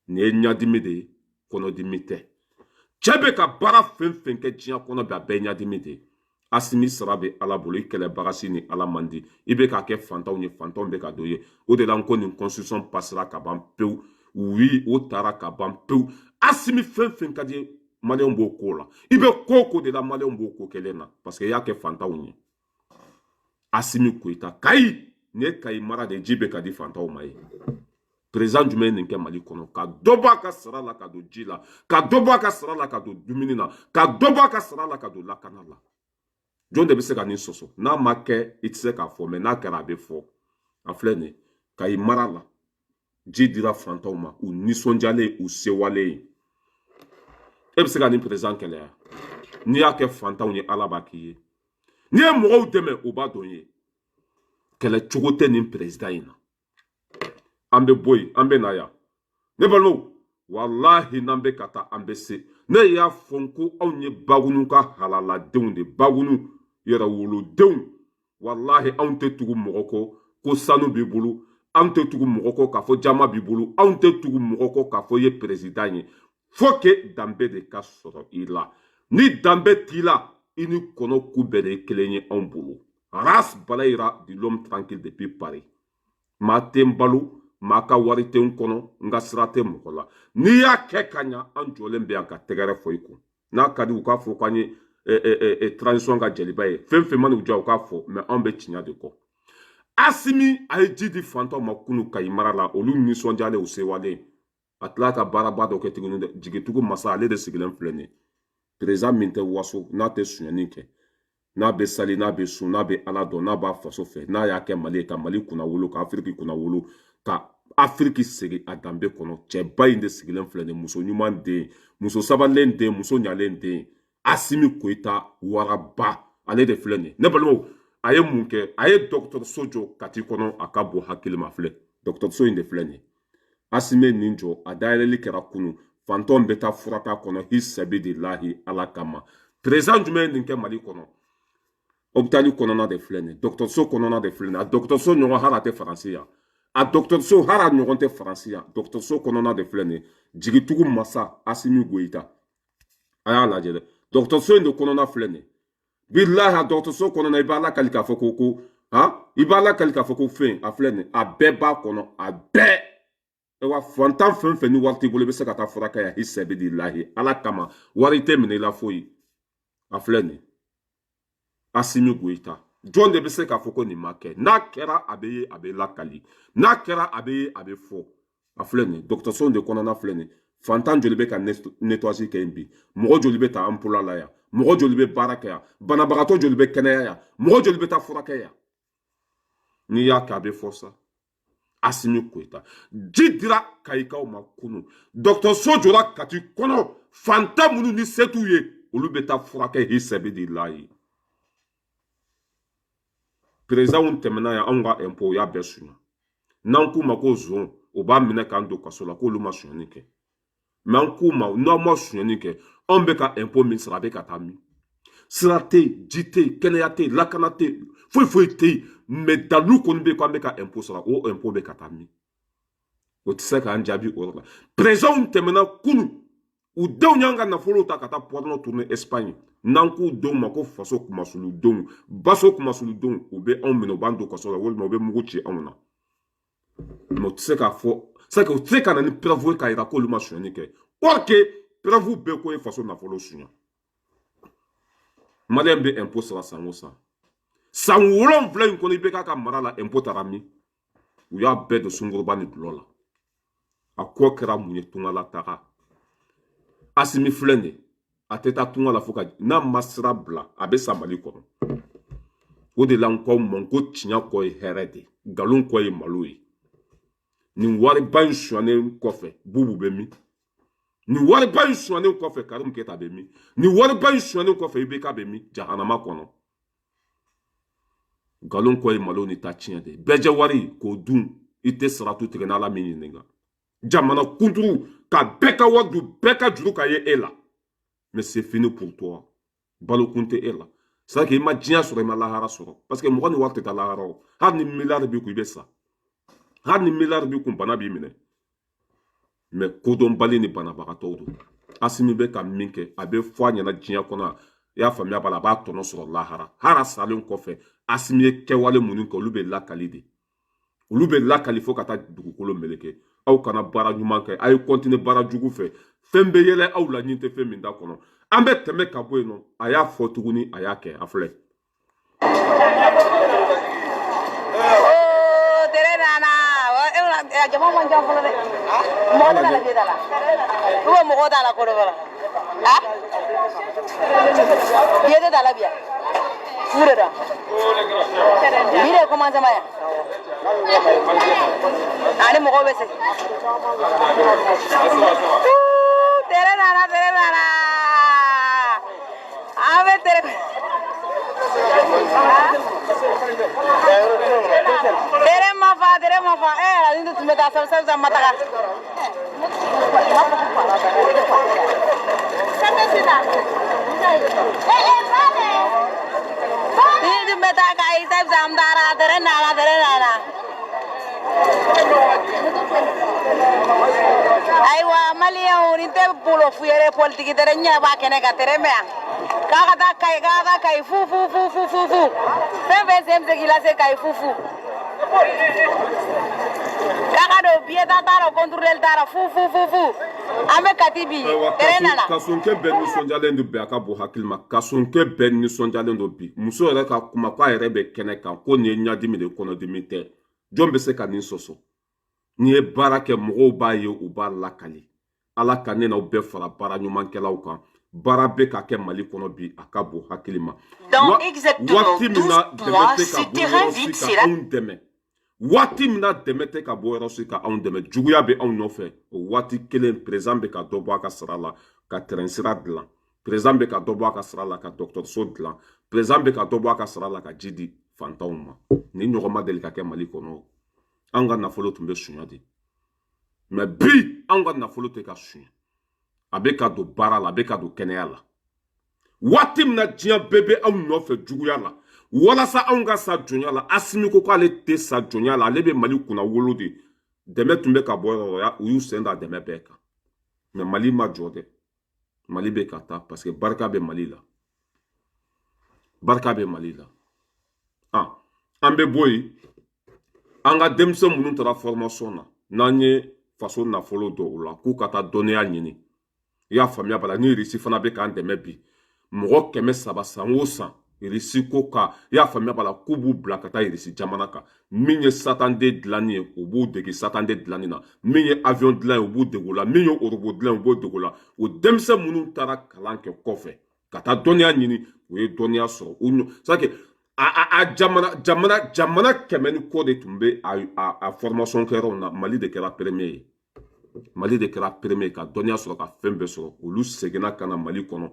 nin ye ɲadimi de ye kɔnɔdimi tɛ cɛ bɛ ka baara fɛn fɛn kɛ diɲɛ kɔnɔ bɛ a bɛɛ ɲadimi de ye Asimi sara bɛ Ala bolo i kɛlɛbagasi ni Ala man di i bɛ k'a kɛ fantanw ye fantanw bɛ ka don ye o de la n ko nin constitution passera ka ban pewu oui o taara ka ban pewu Asimi fɛn fɛn ka di maliyɛnw b'o ko la i bɛ ko o ko de la maliyɛnw b'o ko kelen na parce que i y'a kɛ fantanw ye Asimi Goyita Kayi nin ye Kayi mara de ji bɛ ka di fantanw ma ye président jumɛn ye nin kɛ Mali kɔnɔ ka dɔ bɔ a ka sara la ka don ji la ka dɔ bɔ a ka sara la ka don dumuni na ka dɔ bɔ a ka sara la ka don lakana la jɔn de bɛ se ka nin sɔsɔ n'a ma kɛ i tɛ se k'a fɔ mɛ n'a kɛra a bɛ fɔ a filɛ nin ye Kayi mara la ji dira fantanw ma u nisɔndiyalen u sewalen e bɛ se ka nin président kɛlɛya n'i y'a kɛ fantanw ye Ala b'a k'i ye n'i ye mɔgɔw dɛmɛ o b'a dɔn ye kɛlɛ cogo tɛ nin président in na an bɛ bɔ yen an bɛ na yan ne balimaw walahi n'an bɛ ka taa an bɛ se ne y'a fɔ ko anw ye Bagunu ka halaladenw de Bagunu yɛrɛwolodenw walahi anw tɛ tugu mɔgɔ kɔ ko sanu b'i bolo anw tɛ tugu mɔgɔ kɔ k'a fɔ jama b'i bolo anw tɛ tugu mɔgɔ kɔ k'a fɔ i ye président ye faut que danbe de ka sɔrɔ i la ni danbe t'i la i ni kɔnɔ ku bɛɛ de ye kelen ye anw bolo race balayira de l'homme tranquille depuis Paris maa tɛ n balo maa ka wari tɛ n kɔnɔ n ka sira tɛ mɔgɔ la n'i y'a kɛ ka ɲa an jɔlen bɛ yan ka tɛgɛrɛ fɔ i kun n'a ka di u k'a fɔ k'an ye transition ka jeliba ye fɛn fɛn mana u diya u k'a fɔ mɛ anw bɛ tiɲɛ de kɔ Asimi a ye ji di fantanw ma kunu Kayi mara la olu nisɔndiyalen u sewalen a tila ka baaraba dɔ kɛ tuguni dɛ jigitugu masa ale de sigilen filɛ nin ye président min tɛ waso n'a tɛ suɲɛni kɛ n'a bɛ sali n'a bɛ sun n'a bɛ ala dɔn n'a b'a faso fɛ n'a y'a kɛ Mali ye ka Mali kunna wolo ka Afiriki kunna wolo ka Afiriki segin a danbe kɔnɔ cɛba in de sigilen filɛ nin ye muso ɲuman den muso sabalilen den muso ɲalen den Asimi Koyita waraba ale de filɛ nin ye ne balimaw a ye mun kɛ a ye dɔgɔtɔrɔso jɔ Kati kɔnɔ a ka bon hakili ma filɛ dɔgɔtɔrɔso in de filɛ nin ye Asimi nin jɔ a dayɛlɛli kɛra kunu fantanw bɛ taa furata kɔnɔ hisabililahi ala kama président jumɛn ye nin kɛ Mali kɔnɔ hôpital kɔnɔna de filɛ nin ye dɔgɔtɔrɔso kɔnɔna de filɛ nin ye a dɔgɔtɔrɔso ɲɔgɔn hali a tɛ Faransi yan a dɔgɔtɔrɔso hali a ɲɔgɔn tɛ Faransi yan dɔgɔtɔrɔso kɔnɔna de filɛ nin ye jigitugu masa Asimi Goyita a y'a lajɛ dɛ dɔgɔtɔrɔso in de kɔnɔna filɛ nin ye bilahi a dɔgɔtɔrɔso kɔnɔna i b'a lakali k'a fɔ ko i b'a lakali k'a fɔ ko fɛn a filɛ nin ye a bɛɛ b'a kɔnɔ a bɛɛ wa fantan fɛn fɛn ni wari t'i bolo i bɛ se ka taa furakɛ yan hisabililahi ala kama wari tɛ minɛ i la foyi a filɛ nin ye Asimi Goyita jɔn de bɛ se k'a fɔ ko nin ma kɛ n'a kɛra a bɛ ye a bɛ lakali n'a kɛra a bɛ ye a bɛ fɔ a filɛ nin ye dɔgɔtɔrɔso de kɔnɔna filɛ nin ye fantan joli bɛ ka nettoyage kɛ yen bi mɔgɔ joli bɛ ta ampoule la yan mɔgɔ joli bɛ baara kɛ yan banabagatɔ joli bɛ kɛnɛya yan mɔgɔ joli bɛ taa furakɛ yan n'i y'a kɛ a bɛ fɔ sa Asimi Koyita ji dira Kayikaw ma kunu dɔgɔtɔrɔso jɔra Kati kɔnɔ fantan minnu ni se t'u ye olu bɛ taa furakɛ hisabililahi président tɛmɛna yan anw ka impôt y'a bɛɛ suɲɛ n'an k'u ma ko zon o b'a minɛ k'an don kaso la k'olu ma suɲɛni kɛ mais an k'u ma n'aw ma suɲɛni kɛ anw bɛ ka impôt min sara a bɛ ka taa min sira tɛ yen ji tɛ yen kɛnɛya tɛ yen lakana tɛ yen foyi foyi tɛ yen mais dalu kɔni bɛ k'an bɛ ka impôt sara o impôt bɛ ka taa min o tɛ se k'an jaabi o yɔrɔ la président tɛmɛna kunu u denw y'an ka nafolo ta ka taa porno tourner Espagne n'an k'u denw ma ko faso kumasuludenw baso kumasuludenw u bɛ anw minɛ u b'an don kaso la walima u bɛ mugu ci anw na mais u tɛ se k'a fɔ c'est que u tɛ se ka na ni preuve ye k'a jira k'olu ma suɲɛni kɛ or que preuve bɛɛ ko ye faso nafolo suɲɛ maliyɛn bɛ impôt sara san o san san 7 in kɔnɔ i bɛ k'a ka mara la impôt taara min u y'a bɛɛ don sunguruba ni dulɔ la a kɔ kɛra mun ye tungala taga Asimi filɛ nin ye a tɛ taa tunga la fo ka n'a ma sira bila a bɛ sa Mali kɔnɔ o de la n k'aw ma ko tiɲɛ kɔ ye hɛrɛ de nkalon kɔ ye malo ye nin wariba in suɲɛnen kɔfɛ Bubu bɛ min nin wariba in suɲɛnen kɔfɛ Karimu Keyita bɛ min nin wariba in suɲɛnen kɔfɛ IBK bɛ min jahanama kɔnɔ nkalon kɔ ye malo ni ta tiɲɛ de bɛɛ jɛ wari k'o dun i tɛ saratu tigɛ n'Ala min ɲininka jamana kunturu ka bɛɛ ka wari dun bɛɛ ka juru ka ye e la mais c'est fini pour toi balokun tɛ e la c'est à dire i ma diɲɛ sɔrɔ i ma lahara sɔrɔ parce que mɔgɔ ni wari tɛ taa lahara o hali ni miliyari b'i kun i bɛ sa hali ni miliyari b'i kun bana b'i minɛ mais kodɔnbali ni banabagatɔw don Asimi bɛ ka min kɛ a bɛ fɔ a ɲɛna diɲɛ kɔnɔ i y'a faamuya b'a la a b'a tɔnɔ sɔrɔ lahara hali a salen kɔfɛ Asimi ye kɛwale minnu kɛ olu bɛ lakali de olu bɛ lakali fo ka taa dugukolo meleke aw kana baara ɲuman kɛ a ye continuer baara jugu fɛ fɛn bɛ yɛlɛ aw la ɲin tɛ fɛn min da kɔnɔ an bɛ tɛmɛ ka bɔ yen nɔ a y'a fɔ tuguni a y'a kɛ a filɛ jama man jan fɔlɔ dɛ mɔgɔ tɛ la jeda la ou bien mɔgɔ t'a la ko dɔ fɔlɔ jede t'a la bi yan fu de da bi de commencement yan ani mɔgɔw bɛ se tere nana an bɛ tere tere ma fa ala ni tun bɛ taa sa mataga ni tun bɛ taa ka i tɛ zamdara tere nana ayiwa maliyɛnw ni tɛ bolo fu yɛrɛ politiki tere ɲɛ b'a kɛnɛ ka tere mɛn yan k'a ka taa kayi fu fɛn fɛn sen bɛ se k'i lase kayi fu kaka do bieta tara contrôle tara fu ame katibi terenala kasonke ben ni sonjalen do be aka bo hakilima kasonke ben ni sonjalen do bi muso yɛrɛ ka kuma ko a yɛrɛ bɛ kɛnɛ kan ko nin ye ɲadimi de kɔnɔdimi tɛ jɔn bɛ se ka nin sɔsɔ n'i ye baara kɛ mɔgɔw b'a ye u b'a lakali ala ka ne n'aw bɛɛ fara baara ɲumankɛlaw kan baara bɛ ka kɛ mali kɔnɔ bi a ka bon hakili ma waati min na dɛmɛ tɛ ka bɔ yɔrɔ si ka anw dɛmɛ waati min na dɛmɛ tɛ ka bɔ yɔrɔ si ka anw dɛmɛ juguya bɛ anw nɔfɛ o waati kelen président bɛ ka dɔ bɔ a ka sara la ka terrain sira dilan président bɛ ka dɔ bɔ a ka sara la ka dɔgɔtɔrɔso dilan président bɛ ka dɔ bɔ a ka sara la ka ji di fantanw ma ni ɲɔgɔn ma deli ka kɛ mali kɔnɔ an ka nafolo tun bɛ suɲɛ de mɛ bi an ka nafolo tɛ ka suɲɛ a bɛ ka don baara la a bɛ ka don kɛnɛya la waati min na diɲɛ bɛɛ bɛ anw nɔfɛ juguya la walasa anw ka sa jɔnya la Asimi ko k'ale tɛ sa jɔnya la ale bɛ mali kunna wolo de dɛmɛ tun bɛ ka bɔ yɔrɔ la u y'u sen da dɛmɛ bɛɛ kan mɛ mali ma jɔ dɛ mali bɛ ka taa parce que barika bɛ mali la barika bɛ mali la an bɛ bɔ yen an ka denmisɛn minnu taara formation na n'an ye faso nafolo dɔw o la k'u ka taa dɔnniya ɲini i y'a faamuya bala ni irisi fana bɛ k'an dɛmɛ bi mɔgɔ 300 san o san irisi ko ka i y'a faamuya bala k'u b'u bila ka taa irisi jamana kan min ye satanden dilanni ye u b'u dege satanden dilanni na min ye avion dilan ye u b'u dege o la min ye orobo dilan ye u b'o dege o la o denmisɛn minnu taara kalan kɛ kɔfɛ ka taa dɔnniya ɲini u ye dɔnniya sɔrɔ c'est jamana kɛmɛ ni kɔ de tun bɛ a formation kɛyɔrɔw na mali de kɛra premier ye mali de kɛra premier ka dɔnniya sɔrɔ ka fɛn bɛɛ sɔrɔ olu seginna ka na mali kɔnɔ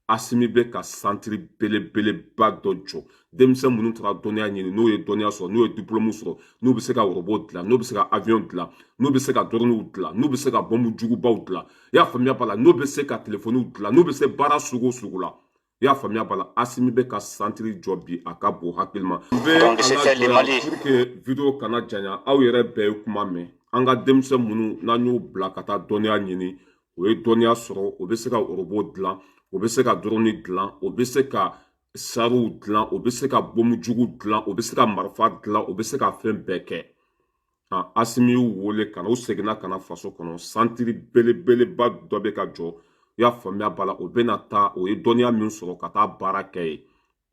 Asimi bɛ ka santiri belebeleba dɔ jɔ denmisɛn minnu taara dɔnniya ɲini n'o ye dɔnniya sɔrɔ n'o ye diplôme sɔrɔ n'u bɛ se ka orobo dilan n'u bɛ se ka avion dilan n'u bɛ se ka drone dilan n'u bɛ se ka bombe jugubaw dilan i y'a faamuya bala n'u bɛ se ka téléphone dilan n'u bɛ se baara sugu o sugu la i y'a faamuya bala Asimi bɛ ka santiri jɔ bi a ka bon hakili ma n bɛ ala jɔya pour que vidéo kana janya aw yɛrɛ bɛɛ ye kuma mɛn an ka denmisɛn minnu n'an y'u bila ka taa dɔnniya ɲini o ye dɔnniya sɔrɔ o bɛ se ka orobo dilan o bɛ se ka drone dilan o bɛ se ka sariw dilan o bɛ se ka bombe jugu dilan o bɛ se ka marifa dilan o bɛ se ka fɛn bɛɛ kɛ Asimi y'u wele ka na u seginna ka na faso kɔnɔ santiri belebeleba dɔ bɛ ka jɔ i y'a faamuya bala o bɛ na taa o ye dɔnniya min sɔrɔ ka taa baara kɛ yen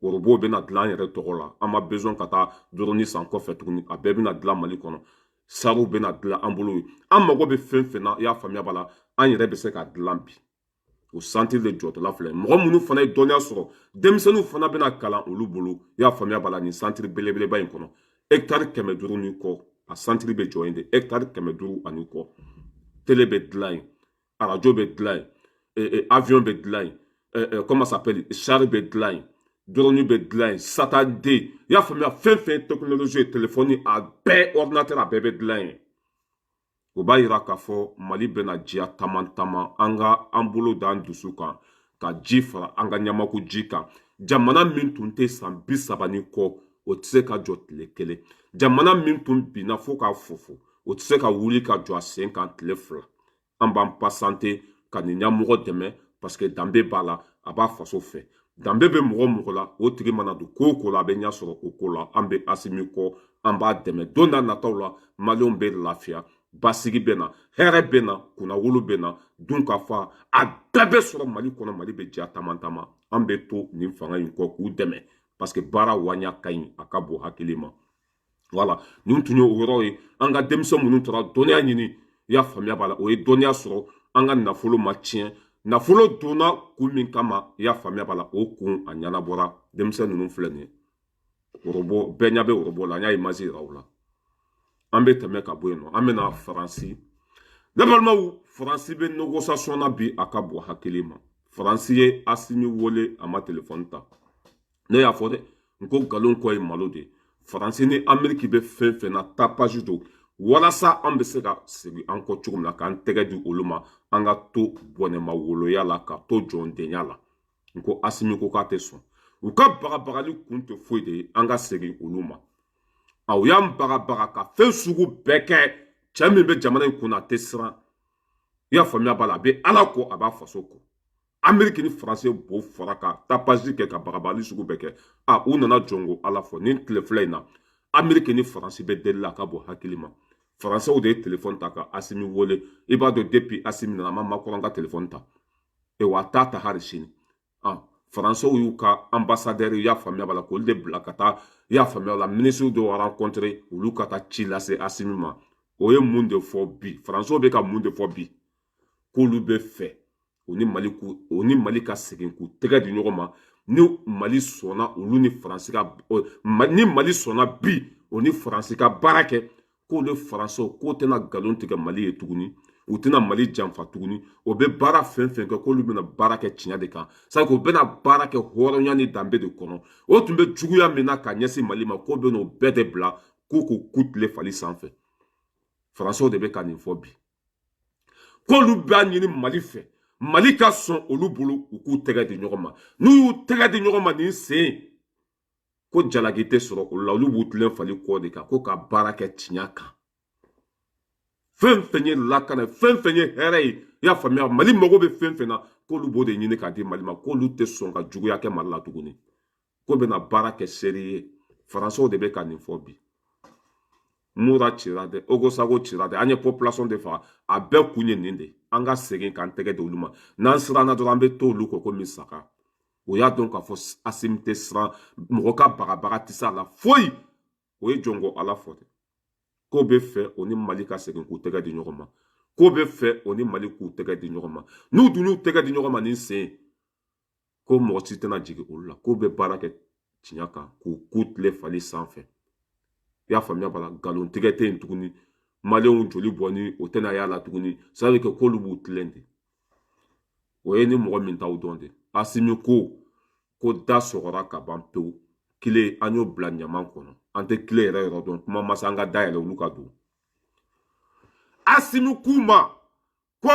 orobo bɛ na dilan an yɛrɛ tɔgɔ la an ma besoin ka taa drone san kɔfɛ tuguni a bɛɛ bɛ na dilan mali kɔnɔ sariw bɛ na dilan an bolo an mago bɛ fɛn fɛn na i y'a faamuya bala an yɛrɛ bɛ se ka dilan bi o santiri de jɔtɔla filɛ mɔgɔ minnu fana ye dɔnniya sɔrɔ denmisɛnninw fana bɛna kalan olu bolo i y'a faamuya bala nin santiri belebeleba in kɔnɔ hectare 500 ni kɔ a santiri bɛ jɔ yen de hectare 500 ani kɔ télé bɛ dilan yen arajo bɛ dilan yen avion bɛ dilan yen comment ça s'appelle char bɛ dilan yen drone bɛ dilan yen satanden i y'a faamuya fɛn fɛn technologie ye téléphone a bɛɛ ordinateur a bɛɛ bɛ dilan yen o b'a yira k'a fɔ mali bɛna diya taman an bolo da an dusu kan ka ji fara an ka ɲamaku ji kan jamana min tun tɛ san 30 ni kɔ o tɛ se ka jɔ tile kelen jamana min tun binna fo k'a fofo o tɛ se ka wuli ka jɔ a sen kan tile 2 an b'an pasante ka nin ɲamɔgɔ dɛmɛ parce que danbe b'a la a b'a faso fɛ danbe bɛ mɔgɔ la o tigi mana don ko o ko la a bɛ ɲɛ sɔrɔ o ko la an bɛ Asimi kɔ an b'a dɛmɛ don n'a nataw la maliyɛnw bɛ lafiya basigi bɛ na hɛrɛ bɛ na kunnawolo bɛ na dun ka fa a bɛɛ bɛ sɔrɔ mali kɔnɔ mali bɛ diya taman an bɛ to nin fanga in kɔ k'u dɛmɛ parce que baara waɲa ka ɲi a ka bon hakili ma voilà nin tun ye o yɔrɔ ye an ka denmisɛn minnu taara dɔnniya ɲini i y'a faamuya b'a la o ye dɔnniya sɔrɔ an ka nafolo ma tiɲɛ nafolo donna kun min kama i y'a faamuya b'a la o kun a ɲɛnabɔra denmisɛn ninnu filɛ nin ye orobo bɛɛ ɲɛ bɛ orobo la an y'a image yira u la an bɛ tɛmɛ ka bɔ yen nɔ an bɛ na faransi ne balimaw faransi bɛ négociation na bi a ka bon hakili ma faransi ye Asimi wele a ma téléphone ta ne y'a fɔ dɛ n ko nkalon kɔ ye malo de ye faransi ni ameriki bɛ fɛn fɛn na tapage don walasa an bɛ se ka segin an kɔ cogo min na k'an tɛgɛ di olu ma an ka to bɔnɛma woloya la ka to jɔndenya la n ko Asimi ko k'a tɛ sɔn u ka bagabagali kun tɛ foyi de ye an ka segin olu ma aw y'an bagabaga ka fɛn sugu bɛɛ kɛ cɛ min bɛ jamana in kunna a tɛ siran i y'a faamuya b'a la a bɛ ala kɔ a b'a faso kɔ ameriki ni faransi bo fara ka tapage kɛ ka bagabagali sugu bɛɛ kɛ u nana jɔngo ala fɔ ni tile fila in na ameriki ni faransi bɛ deli la a ka bon hakili ma Français de téléphone ta ka Assimi wole. I b'a dɔn depuis Assimi nana ma makɔrɔ ka téléphone ta. Et wa ta hali sini. Ah, Français y'u ka ambassadeur y'a faamuya bala k'olu de bila ka taa y'a faamuya la ministre dɔw rencontré olu ka taa ci lase Assimi ma. O ye mun de fɔ bi. Français bɛ ka mun de fɔ bi. K'olu bɛ fɛ o ni Mali ka segin k'u tɛgɛ di ɲɔgɔn ma. Ni Mali sɔnna olu ni Français ka ni Mali sɔnna bi o ni Français ka baara kɛ k'olu Français k'o tɛna nkalon tigɛ Mali ye tuguni u tɛna Mali janfa tuguni o bɛ baara fɛn fɛn kɛ k'olu bɛna baara kɛ tiɲɛ de kan c'est que o bɛna baara kɛ hɔrɔnya ni danbe de kɔnɔ o tun bɛ juguya min na ka ɲɛsin Mali ma k'o bɛna o bɛɛ de bila k'u k'u tile fali sanfɛ Français de bɛ ka nin fɔ bi k'olu b'a ɲini Mali fɛ Mali ka sɔn olu bolo u k'u tɛgɛ di ɲɔgɔn ma n'u y'u tɛgɛ di ɲɔgɔn ma nin sen ko jalaki tɛ sɔrɔ olu la olu b'u tilen fali kɔ de kan ko ka baara kɛ tiɲɛ kan fɛn fɛn ye lakana fɛn fɛn ye hɛrɛ ye i y'a faamuya Mali mago bɛ fɛn fɛn na k'olu b'o de ɲini k'a di Mali ma k'olu tɛ sɔn ka juguya kɛ Mali la tuguni ko bɛna baara kɛ seri ye Français de bɛ ka nin fɔ bi Mura cira dɛ Ogosago cira dɛ an ye population de faga a bɛɛ kun ye nin de an ka segin k'an tɛgɛ di olu ma n'an siranna dɔrɔn an bɛ to olu kɔ komi saga o y'a dɔn k'a fɔ Assimi tɛ siran mɔgɔ ka bagabaga tɛ se a la foyi o ye jɔnko Ala fɔ dɛ k'o bɛ fɛ o ni Mali ka segin k'u tɛgɛ di ɲɔgɔn ma k'o bɛ fɛ o ni Mali k'u tɛgɛ di ɲɔgɔn ma n'u dun y'u tɛgɛ di ɲɔgɔn ma nin sen ko mɔgɔ si tɛna jigin olu la k'o bɛ baara kɛ tiɲɛ kan k'u tile fali sanfɛ i y'a faamuya bala nkalon tigɛ tɛ yen tuguni Maliyɛnw joli bɔ ni o tɛna y'a la tuguni ça veut dire que k'olu b'u tilen de o ye ni mɔgɔ min t'aw dɔn de Assimi ko da sɔgɔra ka ban pewu kile an y'o bila ɲaman kɔnɔ an tɛ kile yɛrɛ yɔrɔ dɔn kuma ma se an ka dayɛlɛ olu ka don Assimi k'u ma ko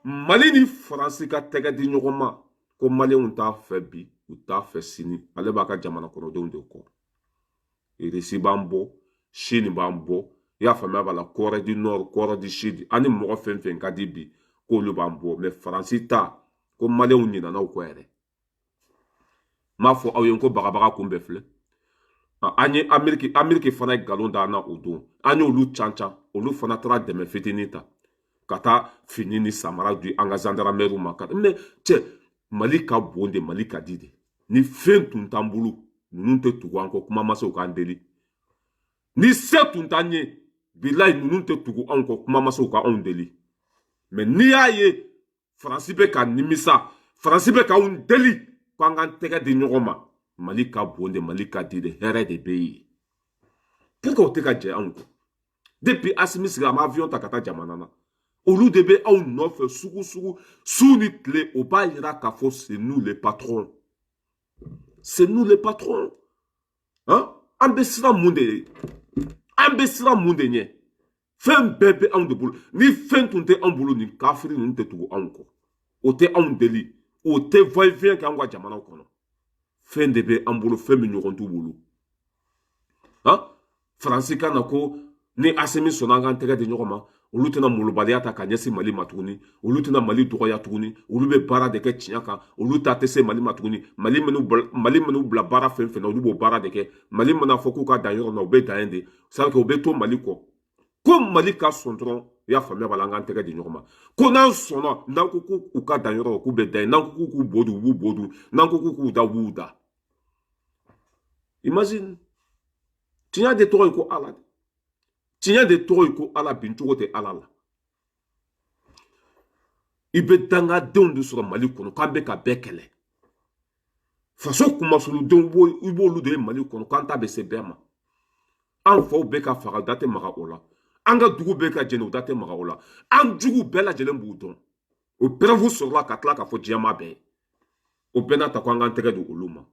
Mali ni Faransi ka tɛgɛ di ɲɔgɔn ma ko Maliyɛnw t'a fɛ bi u t'a fɛ sini ale b'a ka jamana kɔnɔdenw de kɔ Irisi b'an bɔ Chine b'an bɔ i y'a faamuya b'a la Corée du Nord Corée du Sud ani mɔgɔ fɛn fɛn ka di bi k'olu b'an bɔ mais Faransi ta ko Maliyɛnw ɲinana o kɔ yɛrɛ m'a fɔ aw ye ko bagabaga kun bɛɛ filɛ an ye Ameriki fana ye nkalon da an na o don an y'olu cancan olu fana taara dɛmɛ fitinin ta ka taa fini ni samara di an ka gendarmerie ma mais cɛ Mali ka bon de Mali ka di de ni fɛn tun t'an bolo ninnu tɛ tugu an kɔ kuma ma se u k'an deli ni se tun t'an ye bilayi ninnu tɛ tugu anw kɔ kuma ma se u k'anw deli mais n'i y'a ye Faransi bɛ ka nimisa Faransi bɛ k'anw deli k'an k'an tɛgɛ di ɲɔgɔn ma Mali ka bon de Mali ka di de hɛrɛ de bɛ yen pourquoi o tɛ ka jɛ anw kɔ depuis Assimi sigira an ma avion ta ka taa jamana na olu de bɛ anw nɔfɛ sugu su ni tile o b'a yira k'a fɔ c'est nous les patrons c'est nous les patrons hein an bɛ siran mun de ye an bɛ siran mun de ɲɛ fɛn bɛɛ bɛ anw de bolo ni fɛn tun tɛ anw bolo nin kafiri ninnu tɛ tugu anw kɔ o tɛ anw deli o tɛ va-et-vient kɛ anw ka jamanaw kɔnɔ fɛn de bɛ an bolo fɛn min ɲɔgɔn t'u bolo han Faransi ka na ko ni Assimi sɔnna an k'an tɛgɛ di ɲɔgɔn ma olu tɛna molobaliya ta ka ɲɛsin Mali ma tuguni olu tɛna Mali dɔgɔya tuguni olu bɛ baara de kɛ tiɲɛ kan olu ta tɛ se Mali ma tuguni Mali minnu bila baara fɛn fɛn na olu b'o baara de kɛ Mali mana fɔ k'u ka dan yɔrɔ na u bɛ dan yen de c'est à dire que u bɛ to Mali kɔ ko Mali ka sɔn dɔrɔn i y'a faamuya b'a la an k'an tɛgɛ di ɲɔgɔn ma ko n'an sɔnna n'an ko k'u ka dan yɔrɔ k'u bɛ dan yen n'an ko k'u b'o dun u b'u b'o dun n'an ko k'u da u b'u da imagine tiɲɛ de tɔgɔ ye ko Ala tiɲɛ de tɔgɔ ye ko Ala bin cogo tɛ Ala la i bɛ dangadenw de sɔrɔ Mali kɔnɔ k'an bɛ ka bɛɛ kɛlɛ faso kumasuludenw i b'olu de ye Mali kɔnɔ k'an ta bɛ se bɛɛ ma an faw bɛ ka faga da tɛ maga o la an ka dugu bɛ ka jɛni o da tɛ maga o la an jugu bɛɛ lajɛlen b'u dɔn o preuve sɔrɔla ka tila k'a fɔ diɲɛma bɛɛ o bɛɛ n'a ta ko an k'an tɛgɛ di olu ma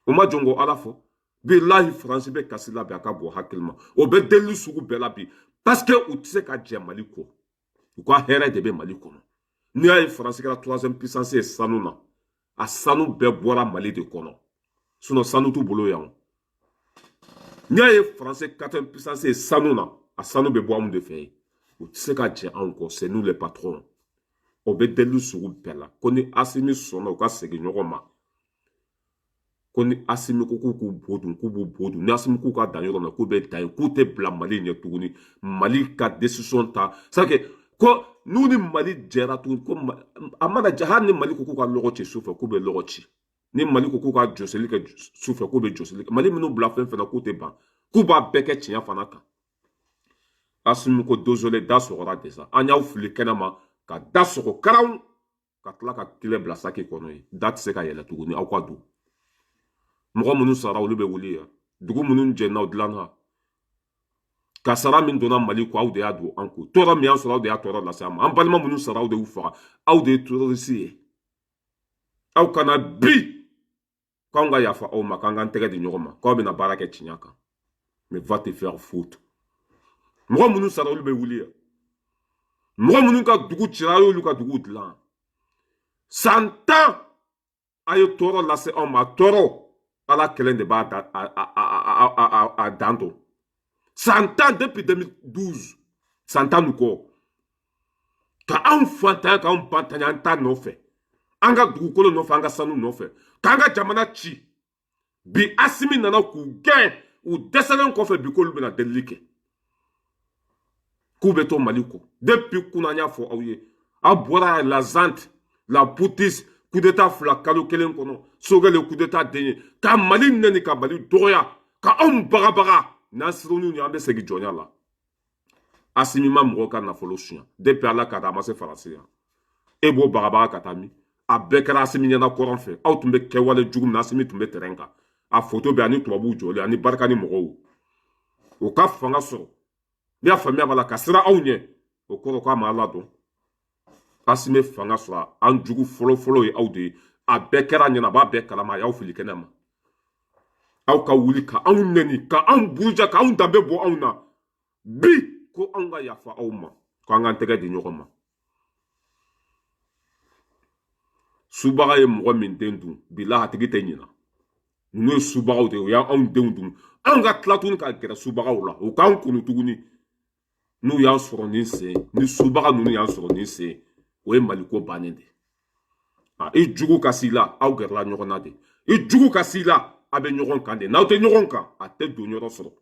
o ma jɔn ko Ala fɔ bilahi Faransi bɛ kasi la bi a ka bɔ hakili ma o bɛ deli sugu bɛɛ la bi parce que u tɛ se ka jɛ Mali kɔ u ka hɛrɛ de bɛ Mali kɔnɔ n'i y'a ye Faransi kɛra troisième puissance ye sanu na a sanu bɛɛ bɔra Mali de kɔnɔ sinon sanu t'u bolo yan n'i y'a ye Faransi quatrième puissance ye sanu na a sanu bɛ bɔ anw de fɛ yen u tɛ se ka jɛ anw kɔ c'est nous les patrons o bɛ deli sugu bɛɛ la ko ni Assimi sɔnna u ka segin ɲɔgɔn ma ko ni Assimi ko k'u bodun k'u b'u bodun ni Assimi k'u ka dan yɔrɔ min na k'u bɛ dan yen k'u tɛ bila Mali ɲɛ tuguni Mali ka décision ta c'est que ko n'u ni Mali jɛra tuguni ko a mana ja hali ni Mali ko k'u ka lɔgɔ ci sufɛ k'u bɛ lɔgɔ ci ni Mali ko k'u ka jɔsili kɛ sufɛ k'u bɛ jɔsili kɛ Mali minnu bila fɛn fɛn na k'u tɛ ban k'u b'a bɛɛ kɛ tiɲɛ fana kan Assimi ko désolé da sɔgɔra déjà an y'aw fili kɛnɛma ka da sɔgɔ karaw ka tila ka kile bila saki kɔnɔ ye da tɛ se ka yɛlɛ tuguni aw ka don mɔgɔ minnu sara olu bɛ wuli yan dugu minnu jɛnna o dilanna ka sara min donna Mali ko aw de y'a don an ko tɔɔrɔ min y'an sɔrɔ aw de y'a tɔɔrɔ lase an ma an balima minnu sara aw de y'u faga aw de ye terroriste ye aw kana bi k'anw ka yafa aw ma k'an k'an tɛgɛ di ɲɔgɔn ma k'aw bɛna baara kɛ tiɲɛ kan mais va te faire foutre mɔgɔ minnu sara olu bɛ wuli yan mɔgɔ minnu ka dugu cira a y'olu ka dugu dilan san 10 a ye tɔɔrɔ lase anw ma tɔɔrɔ Ala kelen de b'a dan to san 10 depuis 2012 san 10 nu kɔ ka anw fantanya k'anw bantanya an ta nɔfɛ an ka dugukolo nɔfɛ an ka sanu nɔfɛ k'an ka jamana ci bi Assimi nana k'u gɛn u dɛsɛlen kɔfɛ bi k'olu bɛna delili kɛ k'u bɛ to Mali kɔ depuis kunun an y'a fɔ aw ye aw bɔra la Zante la Poutis coup d'état fila kalo kelen kɔnɔ Sogɛl ye coup d'état den ye ka Mali nɛni ka Mali dɔgɔya ka anw bagabaga n'an sir'olu ɲɛ an bɛ segin jɔnya la Assimi ma mɔgɔw ka nafolo suɲɛ depuis Ala ka taa a ma se Faransi yan e b'o bagabaga ka taa min a bɛɛ kɛra Assimi ɲɛna kɔrɔn fɛ aw tun bɛ kɛwale jugu min na Assimi tun bɛ terrain kan a photo bɛ ani tubabuw jɔlen ani barika ni mɔgɔw o ka fanga sɔrɔ n'i y'a faamuya b'a la ka siran aw ɲɛ o kɔrɔ k'a ma Ala dɔn Assimi fanga sɔrɔ an jugu fɔlɔ-fɔlɔ ye aw de ye a bɛɛ kɛra ɲɛna a b'a bɛɛ kalama a y'aw fili kɛnɛ ma aw ka wuli ka anw nɛni ka anw buruja ka anw danbe bɔ anw na bi ko anw ka yafa aw ma k'an k'an tɛgɛ di ɲɔgɔn ma subaga ye mɔgɔ min den dun bilahi a tigi tɛ ɲina ninnu ye subagaw de ye o y'anw denw dun anw ka tila tuguni ka gɛrɛ subagaw la o k'anw kunu tuguni n'u y'an sɔrɔ nin sen ni subaga ninnu y'an sɔrɔ nin sen o ye Maliko bannen de i jugu ka s'i la aw gɛrɛla ɲɔgɔn na de i jugu ka s'i la a bɛ ɲɔgɔn kan de n'aw tɛ ɲɔgɔn kan a tɛ don yɔrɔ sɔrɔ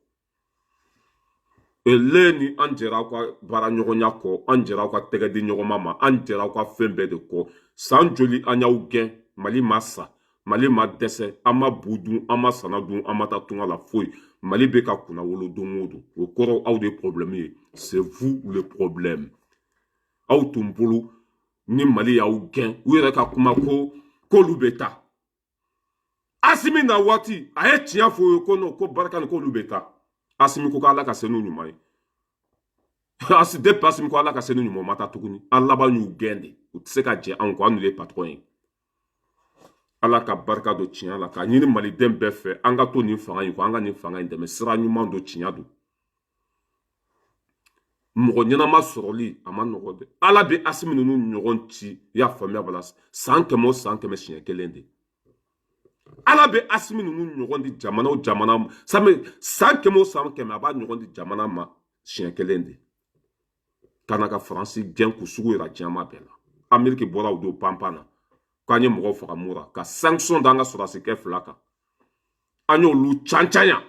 ele ni an jɛra aw ka baara ɲɔgɔnya kɔ an jɛra aw ka tɛgɛ di ɲɔgɔn ma an jɛra aw ka fɛn bɛɛ de kɔ san joli an y'aw gɛn Mali ma sa Mali ma dɛsɛ an ma bu dun an ma sana dun an ma taa tunga la foyi Mali bɛ ka kunna wolo don o don o kɔrɔ aw de ye problème ye c'est vous le problème aw tun bolo ni Mali y'aw gɛn u yɛrɛ ka kuma ko k'olu bɛ taa Assimi na waati a ye tiɲɛ fɔ o ye ko non ko barika ni k'olu bɛ taa Assimi ko k'Ala ka se n'u ɲuman ye depuis Assimi ko Ala ka se n'u ɲuman o ma taa tuguni an laban y'u gɛn de u tɛ se ka jɛ anw kɔ an n'olu ye patron ye Ala ka barika don tiɲɛ la ka ɲini Maliden bɛɛ fɛ an ka to nin fanga in kɔ an ka nin fanga in dɛmɛ sira ɲuman don tiɲɛ don mɔgɔ ɲɛnama sɔrɔli a ma nɔgɔ dɛ Ala bɛ Assimi ninnu ɲɔgɔn ci i y'a faamuya bala san 100 o san 100 siɲɛ kelen de Ala bɛ Assimi ninnu ɲɔgɔn di jamana o jamana ma san 100 o san 100 a b'a ɲɔgɔn di jamana ma siɲɛ kelen de kana ka Faransi gɛn k'u sugu yira diɲɛma bɛɛ la Ameriki bɔra o don panpan na k'an ye mɔgɔw faga mura ka sanction d'an ka sɔrɔdasi kɛ fila kan an y'olu cancanya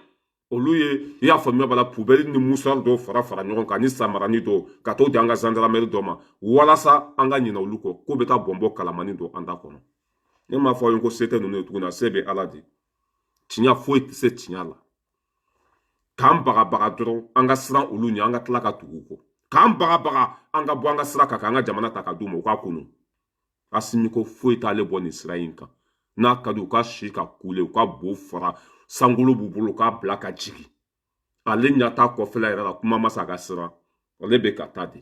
olu ye i y'a faamuya bala poubelle ni musar dɔw fara ɲɔgɔn kan ni samarani dɔw ka t'o di an ka gendarmerie dɔ ma walasa an ka ɲina olu kɔ k'o bɛ taa bɔnbɔ kalamani dɔ an da kɔnɔ ne m'a fɔ aw ye ko se tɛ ninnu ye tuguni a se bɛ Ala de tiɲɛ foyi tɛ se tiɲɛ la k'an bagabaga dɔrɔn an ka siran olu ɲɛ an ka tila ka tugu u kɔ k'an bagabaga an ka bɔ an ka sira kan k'an ka jamana ta ka d'u ma u k'a kunu Assimi ko foyi t'ale bɔ nin sira in kan n'a ka di u ka si ka kule u ka bo fara sankolo b'u bolo k'a bila ka jigin ale ɲɛ t'a kɔfɛla yɛrɛ la kuma ma sa ka siran ale bɛ ka taa de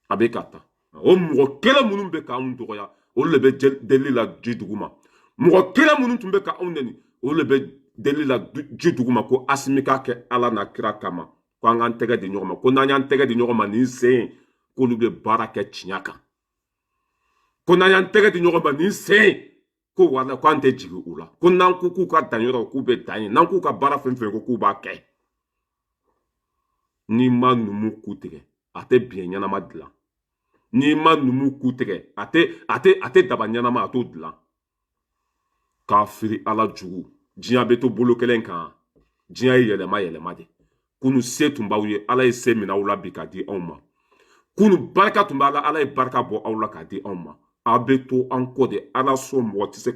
a bɛ ka taa o mɔgɔ kelen minnu bɛ k'anw dɔgɔya olu de bɛ deli la ji dugu ma mɔgɔ kelen minnu tun bɛ k'anw nɛni olu de bɛ deli la ji dugu ma ko Assimi k'a kɛ Ala n'a kira kama ko an k'an tɛgɛ di ɲɔgɔn ma ko n'an y'an tɛgɛ di ɲɔgɔn ma nin sen k'olu bɛ baara kɛ tiɲɛ kan ko n'an y'an tɛgɛ di ɲɔgɔn ma nin sen ko wala ko an tɛ jigin u la ko n'an ko k'u ka dan yɔrɔ k'u bɛ dan ye n'an k'u ka baara fɛn fɛn ko k'u b'a kɛ n'i ma numu ku tigɛ a tɛ biɲɛ ɲɛnama dilan n'i ma numu ku tigɛ a tɛ daba ɲɛnama a t'o dilan k'a firi ala jugu diɲɛ bɛ to bolo kelen kan diɲɛ ye yɛlɛma de kunu se tun b'aw ye ala ye se minɛ aw la bi k'a di anw ma kunu barika tun b'a la ala ye barika bɔ aw la k'a di anw ma aw bɛ to an kɔ de ala sɔn mɔgɔ tɛ se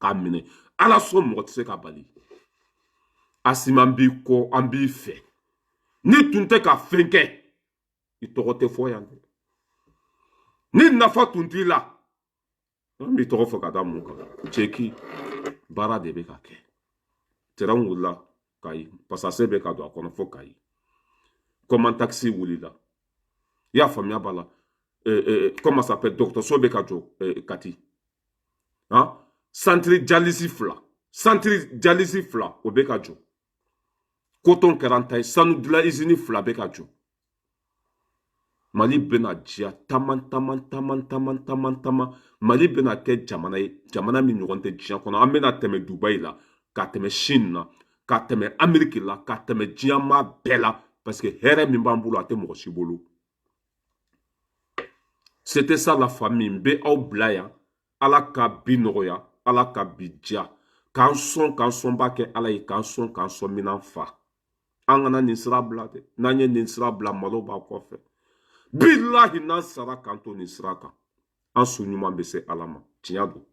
k'a minɛ ala sɔn mɔgɔ tɛ se k'a bali asima an b'i kɔ an b'i fɛ ni tun tɛ ka fɛn kɛ i tɔgɔ tɛ fɔ yan dɛ ni nafa tun t'i la an b'i tɔgɔ fɔ ka da mun kan cɛki baara de bɛ ka kɛ tɛrɛn wulila kayi pasase bɛ ka don a kɔnɔ fo kayi kɔman takisi wulila i y'a faamuya b'a la comment ça s'appelle dɔgɔtɔrɔso bɛ ka jɔ kati centre dialyse fila o bɛ ka jɔ coton kɛra an ta ye sanu dilan usine fila bɛ ka jɔ mali bɛna diya taman mali bɛna kɛ jamana ye jamana min ɲɔgɔn tɛ diɲɛ kɔnɔ an bɛna tɛmɛ dubayi la ka tɛmɛ chine na ka tɛmɛ ameriki la ka tɛmɛ diɲɛma bɛɛ la parce que hɛrɛ min b'an bolo a tɛ mɔgɔ si bolo c'était ça la famille n bɛ aw bila yan ala ka bi nɔgɔya ala ka bi diya k'an sɔn b'a kɛ ala ye k'an sɔn minan fa an kana nin sira bila dɛ n'an ye nin sira bila malo b'a kɔfɛ bilahi n'an sara k'an to nin sira kan an su ɲuman bɛ se ala ma tiɲɛ don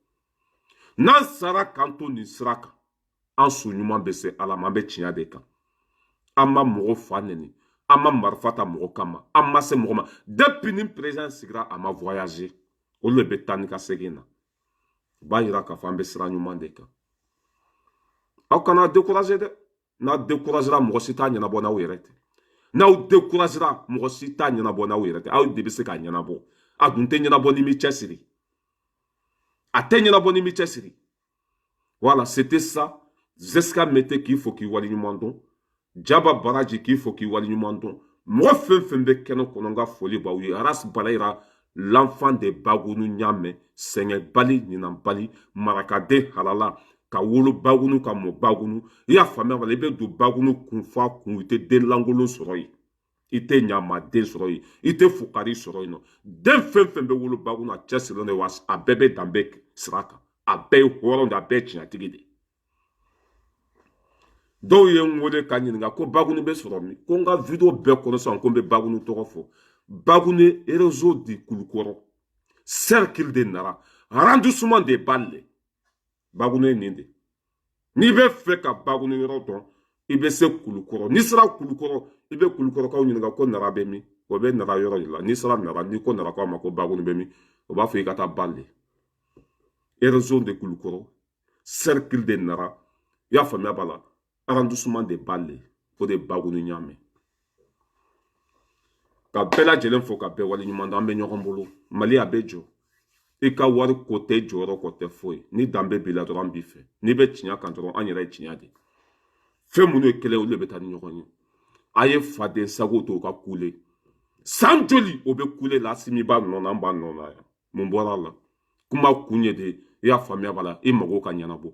n'an sara k'an to nin sira kan an su ɲuman bɛ se ala ma an bɛ tiɲɛ de kan an ma mɔgɔ fa nɛni an ma marifa ta mɔgɔ kama an ma se mɔgɔ ma depuis ni président sigira a ma voyager olu de bɛ taa ni ka segin na u b'a yira k'a fɔ an bɛ sira ɲuman de kan aw kana décourager dɛ n'aw découragera mɔgɔ si t'a ɲɛnabɔ n'aw yɛrɛ tɛ n'aw découragera mɔgɔ si t'a ɲɛnabɔ n'aw yɛrɛ tɛ aw de bɛ se k'a ɲɛnabɔ a dun tɛ ɲɛnabɔ ni mi cɛsiri a tɛ ɲɛnabɔ ni mi cɛsiri voilà c'était ça Zeska Mete k'i fɔ k'i waleɲuman dɔn Jaba Baraji k'i fɔ k'i waleɲuman dɔn mɔgɔ fɛn fɛn bɛ kɛnɛ kɔnɔ n ka foli b'aw ye Aras Balayira l'enfant de Bagunu ɲamɛ sɛgɛnbali ɲinanbali marakaden halala ka wolo Bagunu ka mɔ Bagunu i y'a faamuya wala i bɛ don Bagunu kun fa kun i tɛ den lankolon sɔrɔ yen i tɛ ɲamaden sɔrɔ yen i tɛ fukari sɔrɔ yen nɔ den fɛn fɛn bɛ wolo Bagunu a cɛsirilen de wa a bɛɛ bɛ danbe sira kan a bɛɛ ye hɔrɔn de a bɛɛ ye tiɲɛtigi de dɔw ye n wele ka ɲininka ko Bagunu bɛ sɔrɔ min ko n ka video bɛɛ kɔnɔ sisan ko n bɛ Bagunu tɔgɔ fɔ Bagunu ye réseau de Kulukɔrɔ cercle de Nara arrondissement de Balle Bagunu ye nin de n'i bɛ fɛ ka Bagunu yɔrɔ dɔn i bɛ se Kulukɔrɔ n'i sera Kulukɔrɔ i bɛ Kulukɔrɔkaw ɲininka ko Nara bɛ min o bɛ Nara yɔrɔ de la n'i sera Nara n'i ko Nara k'aw ma ko Bagunu bɛ min o b'a fɔ i ka taa Balle réseau de Kulukɔrɔ cercle de Nara i y'a faamuya b'a la arrondissement de Balle o de Bagunu ɲamɛ ka bɛɛ lajɛlen fo ka bɛɛ waleɲuman dɔn an bɛ ɲɔgɔn bolo Mali a bɛ jɔ i ka wari ko tɛ jɔyɔrɔ kɔ tɛ foyi ni danbe b'i la dɔrɔn an b'i fɛ n'i bɛ tiɲɛ kan dɔrɔn an yɛrɛ ye tiɲɛ de fɛn minnu ye kɛlɛ olu de bɛ taa ni ɲɔgɔn ye a ye faden sago to ka kule san joli o bɛ kule la Asimi b'a nɔ na an b'a nɔ na yan mun bɔra la kuma kun ye de i y'a faamuya b'a la i mago ka ɲɛnabɔ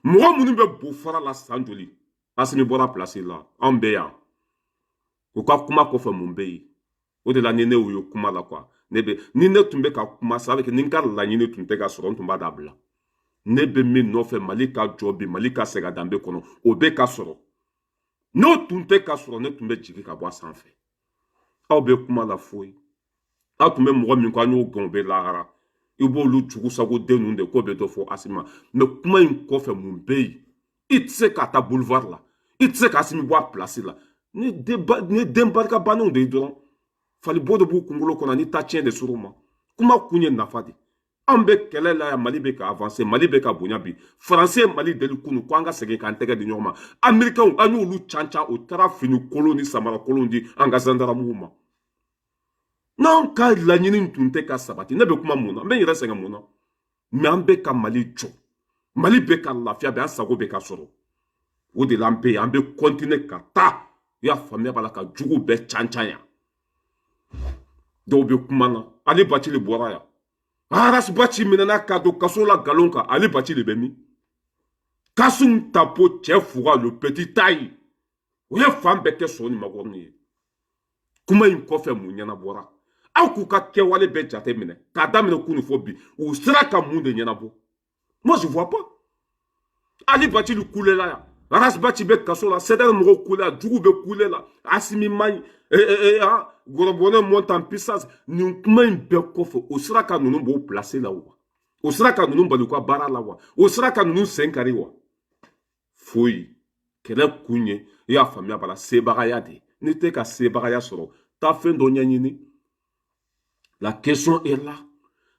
mɔgɔ minnu bɛ bo fara la san joli Asimi bɔra place la an bɛ yan u ka kuma kɔfɛ mun bɛ yen o de la ni ne y'u ye kuma la quoi ni ne tun bɛ ka kuma ça veut dire ni n ka laɲini tun tɛ ka sɔrɔ n tun b'a dabila ne bɛ min nɔfɛ Mali ka jɔ bi Mali ka segin a danbe kɔnɔ o bɛ ka sɔrɔ n'o tun tɛ ka sɔrɔ ne tun bɛ jigin ka bɔ a sanfɛ aw bɛ kuma la foyi aw tun bɛ mɔgɔ min ko an y'o gɛn o bɛ lahara i b'olu jugu sago den ninnu de ko bɛ dɔ fɔ Asimi ma mais kuma in kɔfɛ mun bɛ yen i tɛ se ka taa boulevard la i tɛ se ka Asimi bɔ a place la ni den barika bannenw de ye dɔrɔn falibo de b'u kunkolo kɔnɔ ni ta tiɲɛ de sɔrɔ u ma kuma kun ye nafa de an bɛ kɛlɛ la yan Mali bɛ ka avancer Mali bɛ ka bonya bi Faransɛ ye Mali deli kunu ko an ka segin k'an tɛgɛ di ɲɔgɔn ma Américains an y'olu cancan o taara fini kolon ni samara kolon di an ka gendarmew ma n'an ka laɲini tun tɛ ka sabati ne bɛ kuma mun na n bɛ n yɛrɛ sɛgɛn mun na mais an bɛ ka Mali jɔ Mali bɛ ka lafiya bɛ an sago bɛ ka sɔrɔ o de la an bɛ yen an bɛ continuer ka taa i y'a faamuya b'a la ka jugu bɛɛ cancan yan dɔw bɛ kuma na Ali Bacili bɔra yan Aras Baci minɛna ka don kaso la nkalon kan Ali Bacili bɛ min Kasum Tapo cɛ Fuga le petit taille o ye fan bɛɛ kɛ sɔni makɔrɔni ye kuma in kɔfɛ mun ɲɛnabɔra aw k'u ka kɛwale bɛɛ jate minɛ k'a daminɛ kunu fɔ bi u sera ka mun de ɲɛnabɔ moi je vois pas Ali Bachi le coulé là. Ras Bachi be kaso là. C'est un mot coulé là. Djougou be coulé là. Asimi Maï. Gorobone monte en puissance. Nous même be kofo. Au sera ka nous bo placer là ou. Au sera ka nous balu kwa bara là ou. Au sera ka nous senkari ou. Foi. Kele kunye. Ya famia bala sebaraya de. N'était qu'à sebaraya soro. Ta fin d'onyanyini. La question est là.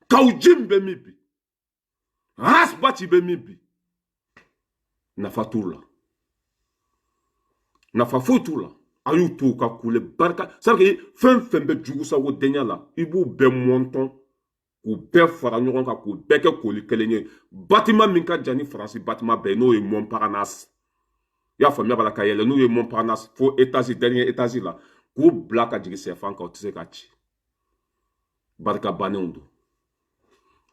Kaujim be mibi. Ras Bachi be mibi. Nafa tout là. Nafa fou tout là. Ayou tout ka koule barka. Ça veut dire, fin be djougou sa wo denya là. Ibu be monton. Ou be fara nyoron ka kou beke koli kelenye. Bâtiment minka djani France, bâtiment be no e Montparnasse. Ya famia bala kayele no e Montparnasse. Faux étage, dernier étage là. Kou blaka djigi sefan ka otise kachi. Barka bane ondo.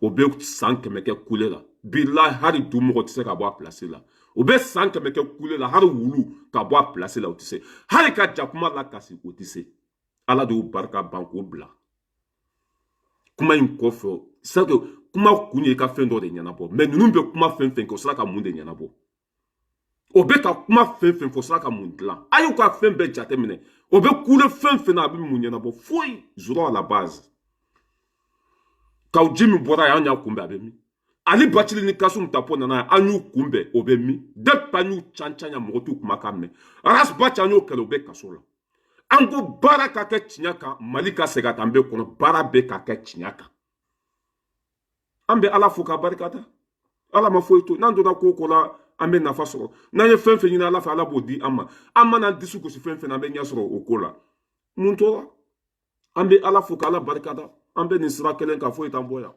Obe sanke meke koule là. Bila hari dumo otise ka boa placer là. Obe sanke meke koule là. Hari wulu ka boa placer là otise. Hari ka jakuma la kasi otise. Ala de ou barka banko bla. Kuma in kofo. C'est que kuma kunye ka fendo de nyanabo. Mais nous be kuma fen ko sala ka munde nyanabo. Obe ka kuma fen fo sala ka mundla. Ayo ka fen be jate mine. Obe koule fen na bi munyanabo. Foi zuro à la base. Ka ujimi bora ya nya kumbe abemi. Ali Bachi ni kasu mtapo nana anyu kumbe obemi. Dep panyu chanchanya mwotu kumakame. Ras Bachi anyu kele obe kasola. Ango bara kake chinyaka malika segatambe kono bara be kake chinyaka. Ambe ala fuka barikata. Ala mafoito. Nando na koko la ambe nafasoro. Nanye fenfe nina ala fa ala bodi ama. Ama na disu kusi fenfe na ambe nyasoro okola. Muntora. Ambe ala fuka ala barikata. Ambe nisra kelen ka fo itamboya.